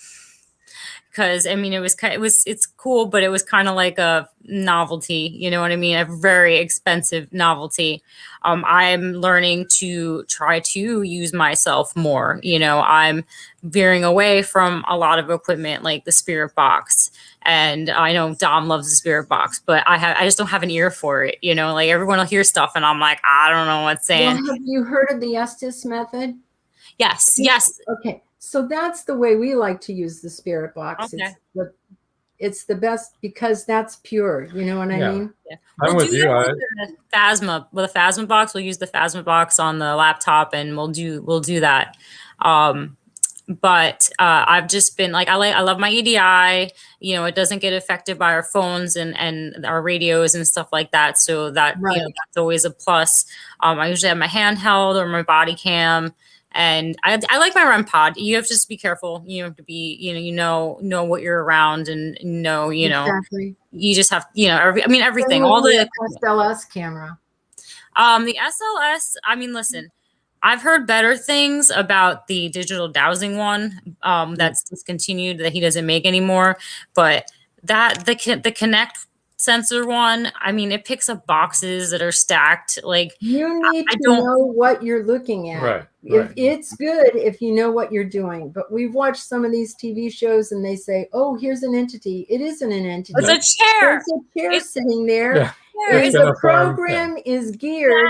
Because it's cool, but it was kind of like a novelty, you know what I mean? A very expensive novelty. I'm learning to try to use myself more. I'm veering away from a lot of equipment like the spirit box. And I know Dom loves the spirit box, but I just don't have an ear for it. Everyone will hear stuff and I'm like, I don't know what's saying. Well, have you heard of the Estes method? Yes. Okay. So that's the way we like to use the spirit box. Okay. It's the best because that's pure. You know what I mean? Yeah. I'm with you. The Phasma with a Phasma box. We'll use the Phasma box on the laptop, and we'll do that. But I've just been like, I love my EDI. You know, it doesn't get affected by our phones and our radios and stuff like that. So that Right. you know, that's always a plus. I usually have my handheld or my body cam. And I like my REM pod. You have to just be careful. You have to be, you know what you're around, and Exactly. you just have, everything. Same All with the SLS camera. the SLS. I mean, listen, I've heard better things about the digital dowsing one that's discontinued, that he doesn't make anymore. But that the Connect sensor one, I mean, it picks up boxes that are stacked. Like, You need to know what you're looking at. Right. If it's good if you know what you're doing. But we've watched some of these TV shows and they say, "Oh, here's an entity." It isn't an entity. It's a chair. There's a chair sitting there. Yeah. And the program is geared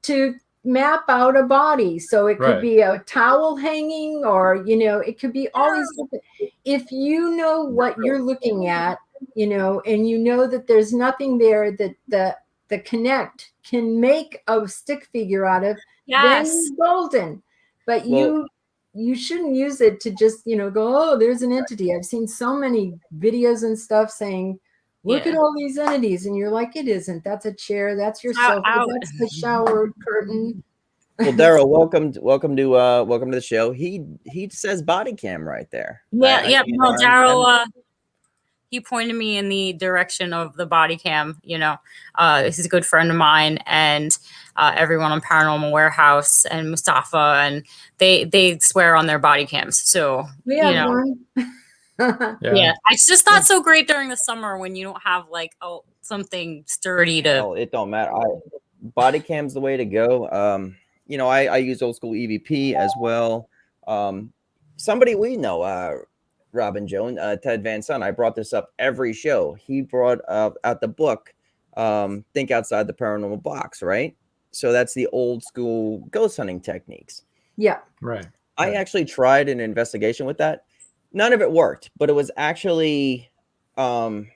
to map out a body. So it could be a towel hanging, or it could be all these different. If you know what you're looking at, and you know that there's nothing there that the Connect can make a stick figure out of, then you're golden. But you shouldn't use it to just go, "Oh, there's an entity." I've seen so many videos and stuff saying, "Look at all these entities," and you're like, "It isn't. That's a chair. That's your sofa. That's the shower curtain." Well, Daryl, welcome to the show. He says body cam right there. Yeah. Well, Daryl, he pointed me in the direction of the body cam. He's a good friend of mine, and everyone on Paranormal Warehouse and Mustafa, and they swear on their body cams. So we have one. Yeah, it's just not so great during the summer when you don't have like something sturdy to. Oh, it don't matter. Body cam's the way to go. I use old school EVP as well. Somebody we know, Robin Joan, Ted Van Son. I brought this up every show. He brought out the book, Think Outside the Paranormal Box, right? So that's the old school ghost hunting techniques. Yeah. Right. I actually tried an investigation with that. None of it worked, but it was actually, I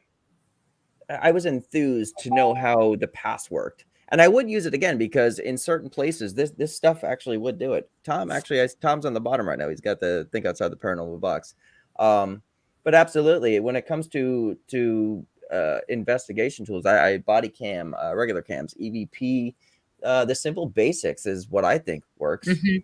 was enthused to know how the past worked. And I would use it again because in certain places, this stuff actually would do it. Tom's on the bottom right now. He's got the Think Outside the Paranormal Box. But absolutely, when it comes to investigation tools, I body cam, regular cams, EVP, the simple basics is what I think works. Mm-hmm.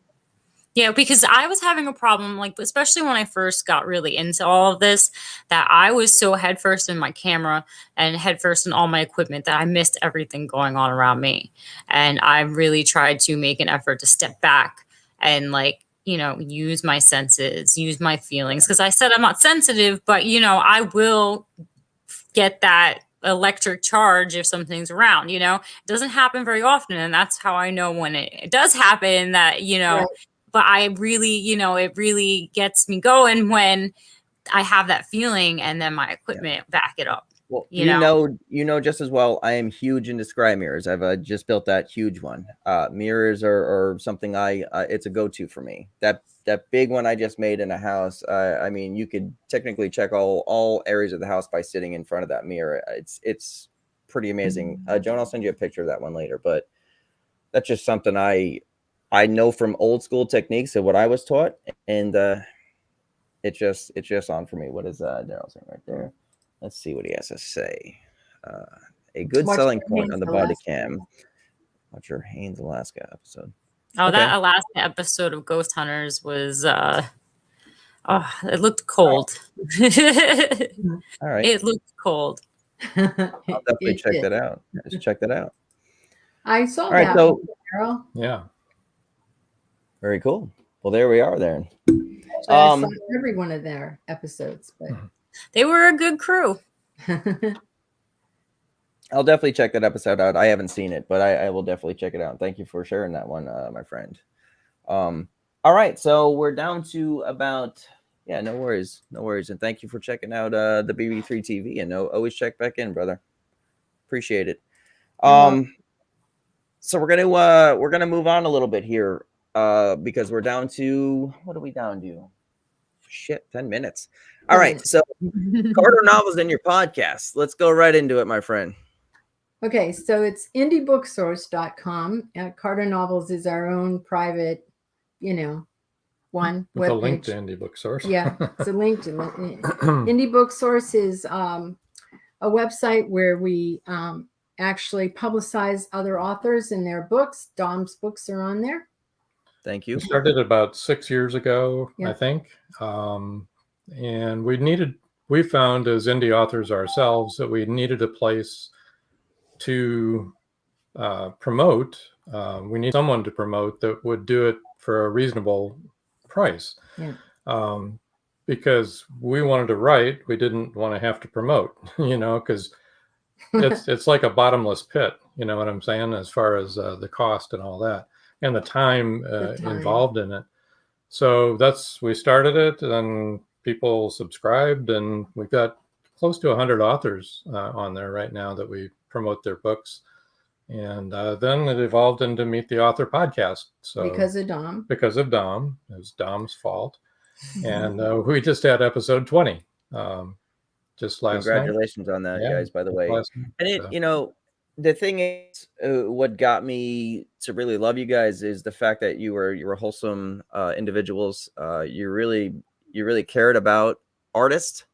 Yeah, because I was having a problem, like, especially when I first got really into all of this, that I was so headfirst in my camera and headfirst in all my equipment that I missed everything going on around me. And I really tried to make an effort to step back and use my senses, use my feelings. Because I said I'm not sensitive, but, I will get that electric charge if something's around, it doesn't happen very often. And that's how I know when it does happen that, Right. But I really, it really gets me going when I have that feeling and then my equipment back it up. Well, you know just as well, I am huge into scry mirrors. I've just built that huge one. Mirrors are something it's a go-to for me. That big one I just made in a house. I mean, you could technically check all areas of the house by sitting in front of that mirror. It's pretty amazing. Joan, I'll send you a picture of that one later, but that's just something I know from old school techniques of what I was taught, and it's just on for me. What is Daryl saying right there? Let's see what he has to say. A good selling point on the body cam. Watch your Haynes, Alaska episode. Oh, okay. That Alaska episode of Ghost Hunters was it looked cold. All right. It looked cold. I'll definitely check that out. Just check that out. I saw that. Right, so, Daryl. Yeah. Very cool. Well, there we are then. I saw every one of their episodes, but they were a good crew. I'll definitely check that episode out. I haven't seen it, but I will definitely check it out. Thank you for sharing that one, my friend. All right, so we're down to about no worries. And thank you for checking out the BB3 TV, and always check back in, brother. Appreciate it. So we're gonna move on a little bit here. because we're down to, what are we down to? Shit, 10 minutes. All right. So Carter Novels in your podcast. Let's go right into it, my friend. Okay. So it's indiebooksource.com. Carter Novels is our own private, one with a link webpage. to Indie Book Source. Yeah. It's a link to Indie Book Source is a website where we actually publicize other authors and their books. Dom's books are on there. Thank you. We started about 6 years ago, I think. And we found as indie authors ourselves that we needed a place to promote. We need someone to promote that would do it for a reasonable price. Because we wanted to write, we didn't want to have to promote, because it's like a bottomless pit, you know what I'm saying, as far as the cost and all that, and the time involved in it. So we started it, and people subscribed, and we've got close to 100 authors on there right now that we promote their books. And then it evolved into Meet the Author podcast. So because of Dom, it was Dom's fault. And we just had episode 20 just last night. Congratulations on that, guys, by the way. And the thing is, what got me to really love you guys is the fact that you were wholesome individuals. You really cared about artists.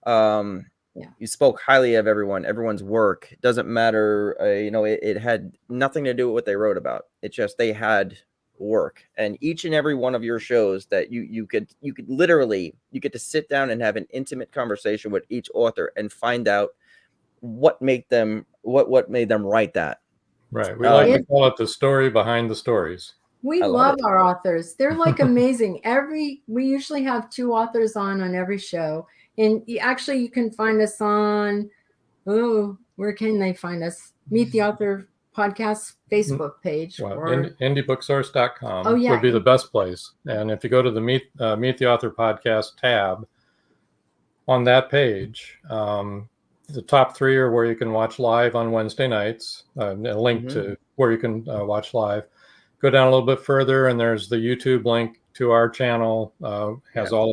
You spoke highly of everyone's work. It doesn't matter, it had nothing to do with what they wrote about. It's just they had work, and each and every one of your shows that you could literally, you get to sit down and have an intimate conversation with each author and find out what made them write that. Right. We like to call it the story behind the stories. We love our authors. They're like amazing. We usually have 2 authors on every show. And you can find us on, where can they find us? Meet the Author podcast Facebook page. Well, indiebooksource.com would be the best place. And if you go to the Meet the Author podcast tab on that page, the top 3 are where you can watch live on Wednesday nights, a link to where you can watch live. Go down a little bit further, and there's the YouTube link to our channel. Has all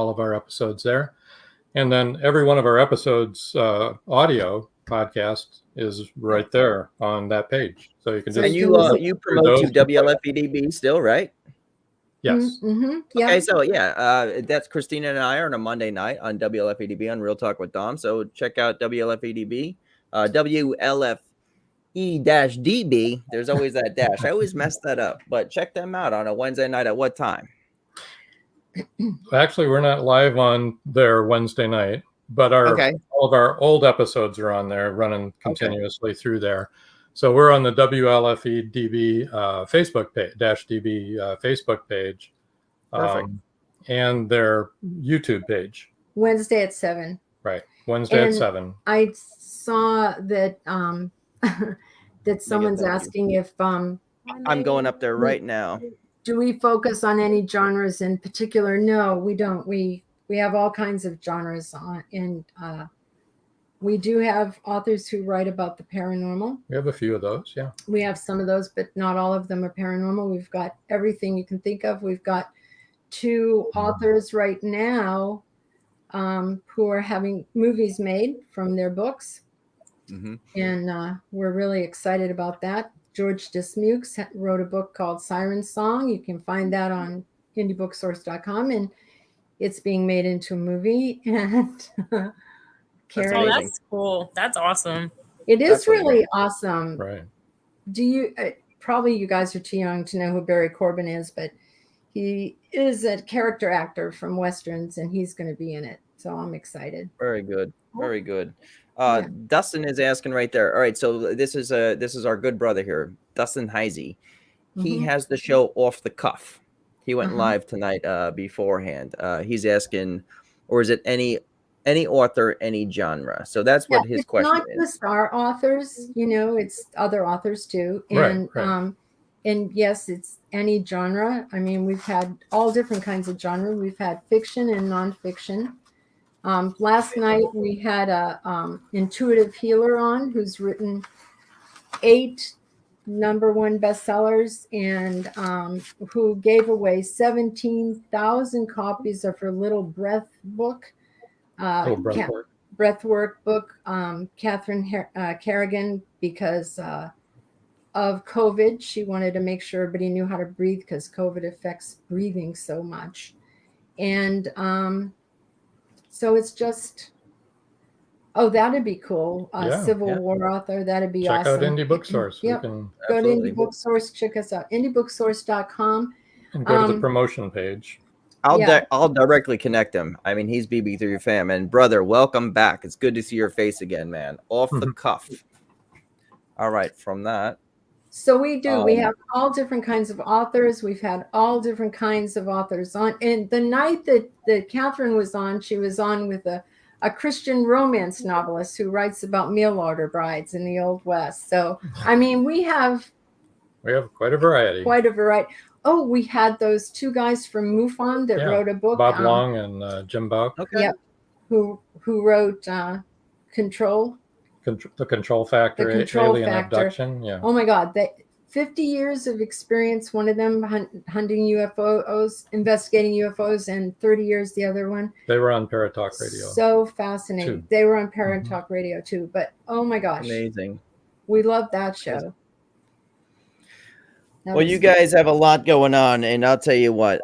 of our episodes there. And then every one of our episodes, audio podcast, is right there on that page. So you can just... And you promote to WLFEDB still, right? Yes. Okay, so that's Christina and I are on a Monday night on WLFEDB on Real Talk with Dom. So check out WLFEDB, WLFE-DB. There's always that dash. I always mess that up, but check them out on a Wednesday night at what time? Actually, we're not live on there Wednesday night, but all of our old episodes are on there, running continuously through there. So we're on the WLFE-DB Facebook page, DB Facebook page, and their YouTube page. Wednesday at 7. Right, Wednesday at 7. I saw that that someone's asking if I'm going up there right now. Do we focus on any genres in particular? No, we don't. We have all kinds of genres on, and we do have authors who write about the paranormal. We have a few of those, yeah. We have some of those, but not all of them are paranormal. We've got everything you can think of. We've got 2 authors right now who are having movies made from their books. And we're really excited about that. George Dismukes wrote a book called Siren Song. You can find that on indiebooksource.com, and it's being made into a movie. And that's cool. That's awesome. It is really awesome. Right. Do you probably you guys are too young to know who Barry Corbin is, but he is a character actor from Westerns, and he's going to be in it. So I'm excited. Very good. Very good. Dustin is asking right there. All right, so this is our good brother here, Dustin Heisey. He has the show Off the Cuff. He went live tonight beforehand. He's asking, or is it any author, any genre? So that's what his question is. Not just our authors, it's other authors too. And and yes, it's any genre. I mean, we've had all different kinds of genre. We've had fiction and nonfiction. Last night we had a intuitive healer on who's written 8 #1 bestsellers, and who gave away 17,000 copies of her little breath book, breathwork book, Catherine Kerrigan, because of COVID. She wanted to make sure everybody knew how to breathe because COVID affects breathing so much. And so it's just, oh, that'd be cool. Civil War author, that'd be awesome. Check out Indie Booksource. Yep. Go to Indie Booksource, check us out, indiebooksource.com. And go to the promotion page. I'll directly connect him. I mean, he's BB3 fam. And brother, welcome back. It's good to see your face again, man. Off the cuff. All right, from that. So we do. We have all different kinds of authors. We've had all different kinds of authors on. And the night that Catherine was on, she was on with a Christian romance novelist who writes about mail order brides in the Old West. So, I mean, we have quite a variety. Oh, we had those two guys from MUFON that wrote a book. Bob Long and Jim Buck. Okay. Yep. Who wrote Control. The Control Factor, Alien Abduction. Yeah. Oh my God. 50 years of experience, one of them hunting UFOs, investigating UFOs, and 30 years the other one. They were on Paratalk Radio. So fascinating. They were on Paratalk Radio too. But oh my gosh. Amazing. We love that show. Well, you guys have a lot going on, and I'll tell you what,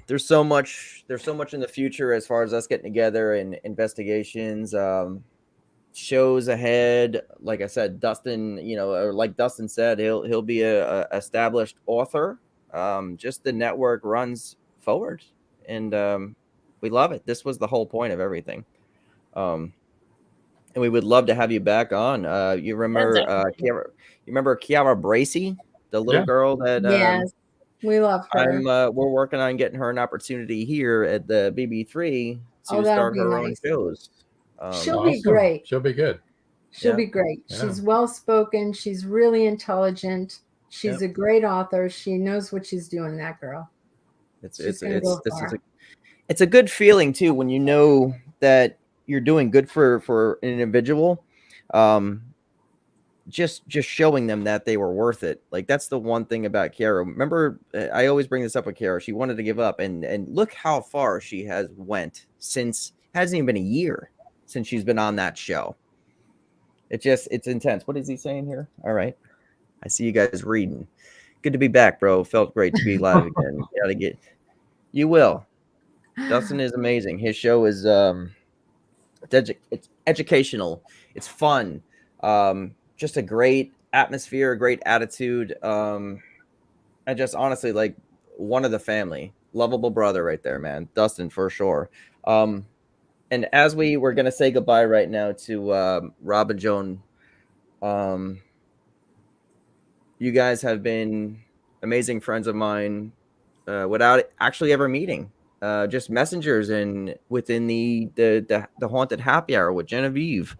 there's so much in the future as far as us getting together and investigations, shows ahead. Like I said, Dustin, or like Dustin said, he'll be a established author. Just the network runs forward, and we love it. This was the whole point of everything. And we would love to have you back on. You remember Kiara Bracey? The little girl that yes, we love her. We're working on getting her an opportunity here at the BB3 to start her own shows. She'll be great. She'll be good. She'll be great. Yeah. She's well spoken. She's really intelligent. She's a great author. She knows what she's doing. That girl. It's a good feeling too when you know that you're doing good for an individual. Just showing them that they were worth it. Like, that's the one thing about Kiara. Remember, I always bring this up with Kiara. She wanted to give up, and look how far she has went since. Hasn't even been a year since she's been on that show. It's intense. What is he saying here? All right, I see you guys reading. Good to be back, bro. Felt great to be live again. You will. Dustin is amazing. His show is it's educational. It's fun. Just a great atmosphere, a great attitude. And just honestly, like, one of the family. Lovable brother right there, man. Dustin, for sure. And as we were going to say goodbye right now to Rob and Joan, you guys have been amazing friends of mine without actually ever meeting. Just messengers and within the Haunted Happy Hour with Genevieve.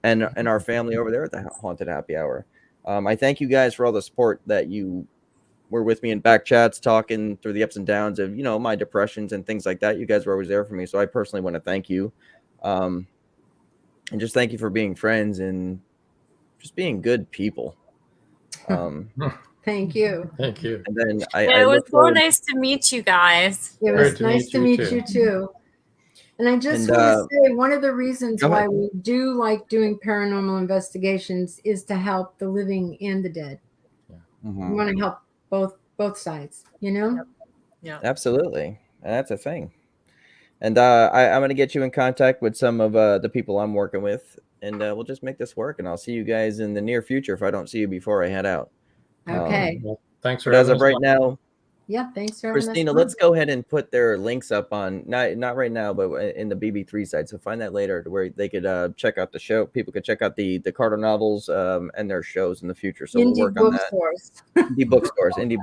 And our family over there at the Haunted Happy Hour. I thank you guys for all the support that you were with me in back chats, talking through the ups and downs of, my depressions and things like that. You guys were always there for me. So I personally want to thank you. And just thank you for being friends and just being good people. Thank you. Thank you. And then it was so nice to meet you guys. It was nice to meet you too. And I just want to say, one of the reasons why we do like doing paranormal investigations is to help the living and the dead. Yeah. We want to help both sides, Yeah. Absolutely. And that's a thing. And I'm going to get you in contact with some of the people I'm working with, and we'll just make this work. And I'll see you guys in the near future if I don't see you before I head out. Okay. Well, thanks for as of right now. Yeah, thanks for having Christina, us. let's go ahead and put their links up on not right now, but in the BB3 site. So find that later where they could check out the show. People could check out the Carter novels and their shows in the future. So we'll work on that. Indie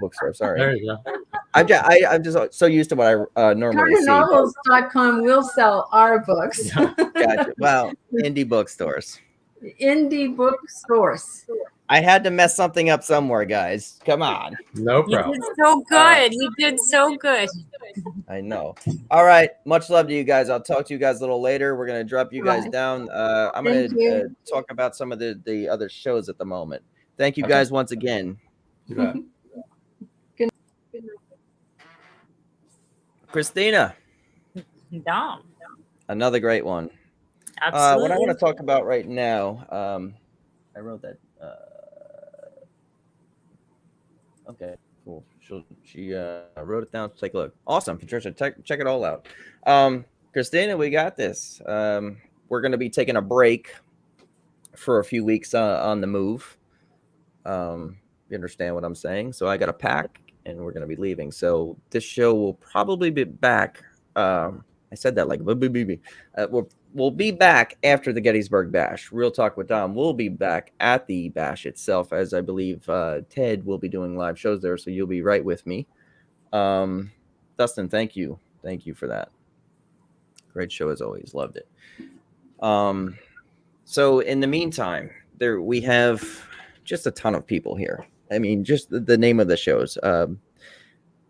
bookstores. Sorry. There you go. I'm just so used to what I normally see. CarterNovels.com will sell our books. Gotcha. Well, indie bookstores. Indie bookstores. I had to mess something up somewhere, guys. Come on. No problem. You did so good. You did so good. I know. All right. Much love to you guys. I'll talk to you guys a little later. We're going to drop you guys down. I'm going to talk about some of the other shows at the moment. Thank you guys once again. You bet. Christina, Dom. another great one. Absolutely. What I want to talk about right now, I wrote that. Okay, cool. She wrote it down. Take a look. Awesome, Patricia. Check it all out. Christina, we got this. We're going to be taking a break for a few weeks on the move. You understand what I'm saying? So I got to pack, and we're going to be leaving. So this show will probably be back. I said that like we'll be back after the Gettysburg Bash. Real Talk with Dom. We'll be back at the Bash itself, as I believe Ted will be doing live shows there. So you'll be right with me. Dustin, thank you for that. Great show as always. Loved it. So in the meantime, we have just a ton of people here. I mean, just the name of the shows.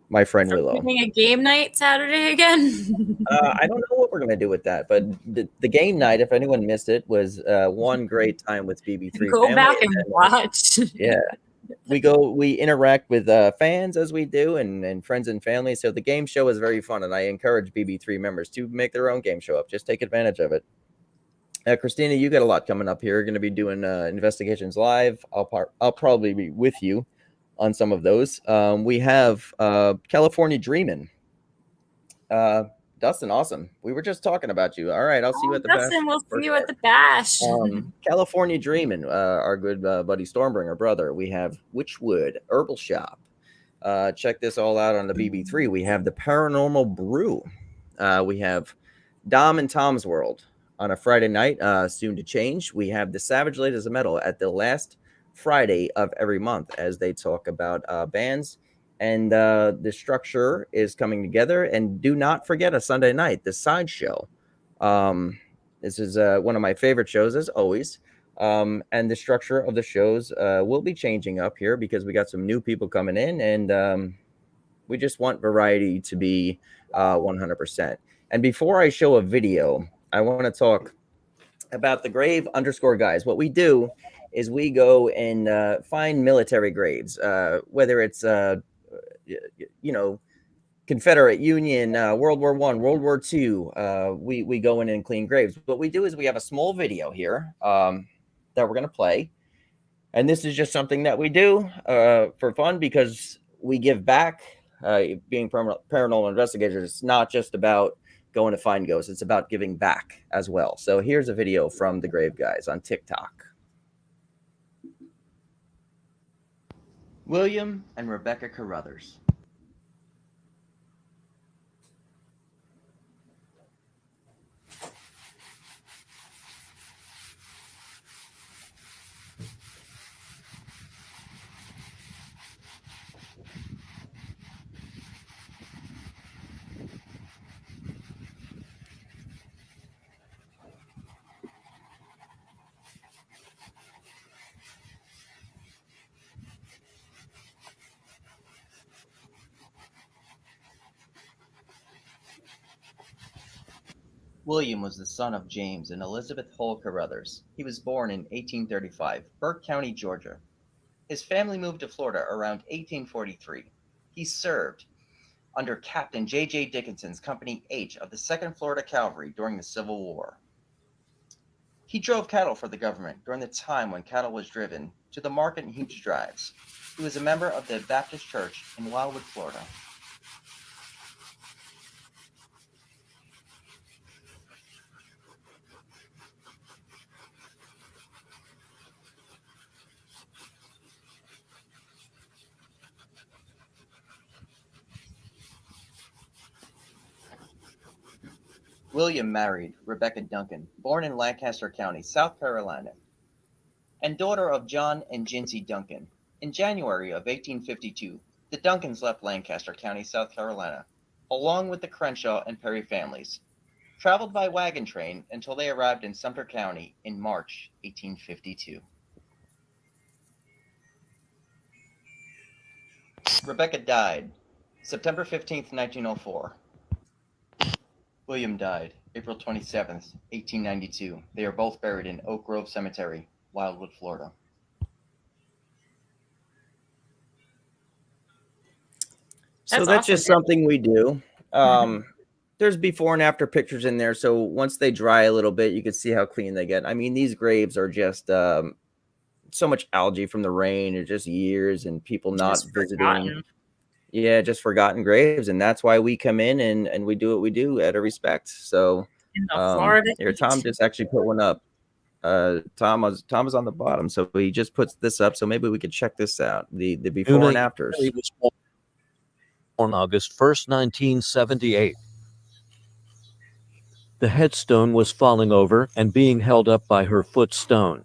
My friend Willow. Doing a game night Saturday again? I don't know what we're gonna do with that, but the game night, if anyone missed it, was one great time with BB3. Go back and watch. Yeah, we interact with fans as we do, and friends and family. So the game show is very fun, and I encourage BB3 members to make their own game show up. Just take advantage of it. Christina, you got a lot coming up here. You're going to be doing investigations live. I'll probably be with you on some of those. We have California Dreamin'. Dustin, awesome. We were just talking about you. All right, I'll see you at the Dustin, Bash. we'll see you at the Bash. California Dreamin', our good buddy Stormbringer brother. We have Witchwood Herbal Shop. Check this all out on the BB3. We have the Paranormal Brew. We have Dom and Tom's World on a Friday night, soon to change. We have the Savage Ladies of Metal at the last Friday of every month as they talk about bands. And the structure is coming together. And do not forget a Sunday night, the Sideshow. This is one of my favorite shows, as always. And the structure of the shows will be changing up here because we got some new people coming in. And we just want variety to be 100%. And before I show a video, I want to talk about the grave_guys. What we do is we go and find military graves, whether it's Confederate, Union, World War I, World War II. We go in and clean graves. What we do is we have a small video here that we're going to play. And this is just something that we do for fun because we give back. Being paranormal investigators, it's not just about going to find ghosts. It's about giving back as well. So here's a video from the Grave Guys on TikTok. William and Rebecca Carruthers. William was the son of James and Elizabeth Hull Carruthers. He was born in 1835, Burke County, Georgia. His family moved to Florida around 1843. He served under Captain J.J. Dickinson's Company H of the 2nd Florida Cavalry during the Civil War. He drove cattle for the government during the time when cattle was driven to the market in huge drives. He was a member of the Baptist Church in Wildwood, Florida. William married Rebecca Duncan, born in Lancaster County, South Carolina, and daughter of John and Jinsey Duncan. In January of 1852, the Duncans left Lancaster County, South Carolina, along with the Crenshaw and Perry families, traveled by wagon train until they arrived in Sumter County in March 1852. Rebecca died September 15th, 1904. William died April 27th, 1892. They are both buried in Oak Grove Cemetery, Wildwood, Florida. So That's that's awesome, just man. something we do. There's before and after pictures in there. So once they dry a little bit, you can see how clean they get. I mean, these graves are just so much algae from the rain, or just years and people not Just visiting. forgotten. Yeah, just forgotten graves. And that's why we come in and we do what we do out of respect. So In the Florida here, heat. Tom just actually put one up. Tom was on the bottom, so he just puts this up. So maybe we could check this out. The before Una and afters. Yuri was born on August 1st, 1978. The headstone was falling over and being held up by her footstone.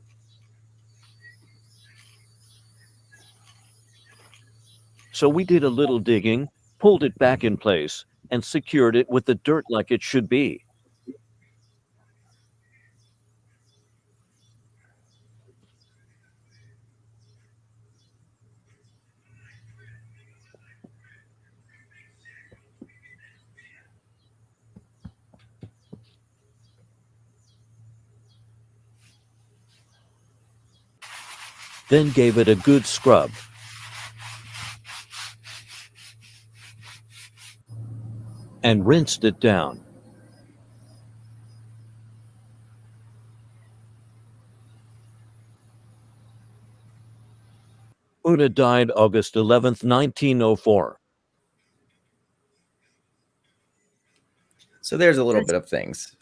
So we did a little digging, pulled it back in place, and secured it with the dirt like it should be. Then gave it a good scrub. And rinsed it down. Una died August 11th, 1904. So there's a little bit of things.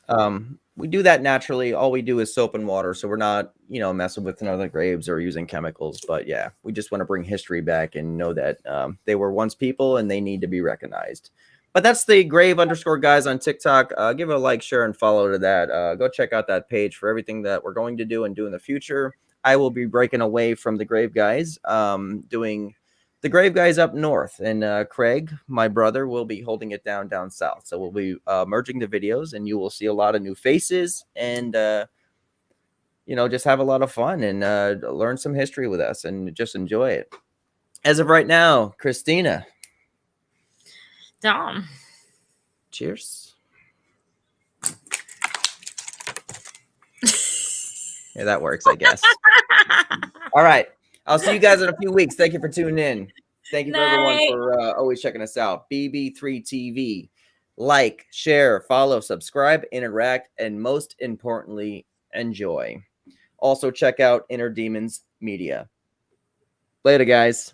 We do that naturally. All we do is soap and water. So we're not, messing with another graves or using chemicals. But yeah, we just want to bring history back and know that they were once people and they need to be recognized. But that's the grave_guys on TikTok. Give it a like, share, and follow to that. Go check out that page for everything that we're going to do and do in the future. I will be breaking away from the grave guys, doing the grave guys up north, and Craig, my brother, will be holding it down south. So we'll be merging the videos, and you will see a lot of new faces, and just have a lot of fun and learn some history with us and just enjoy it. As of right now, Christina. Dom. Cheers. Yeah, that works, I guess. All right. I'll see you guys in a few weeks. Thank you for tuning in. Thank you for everyone for always checking us out. BB3 TV. Like, share, follow, subscribe, interact, and most importantly, enjoy. Also, check out Inner Demons Media. Later, guys.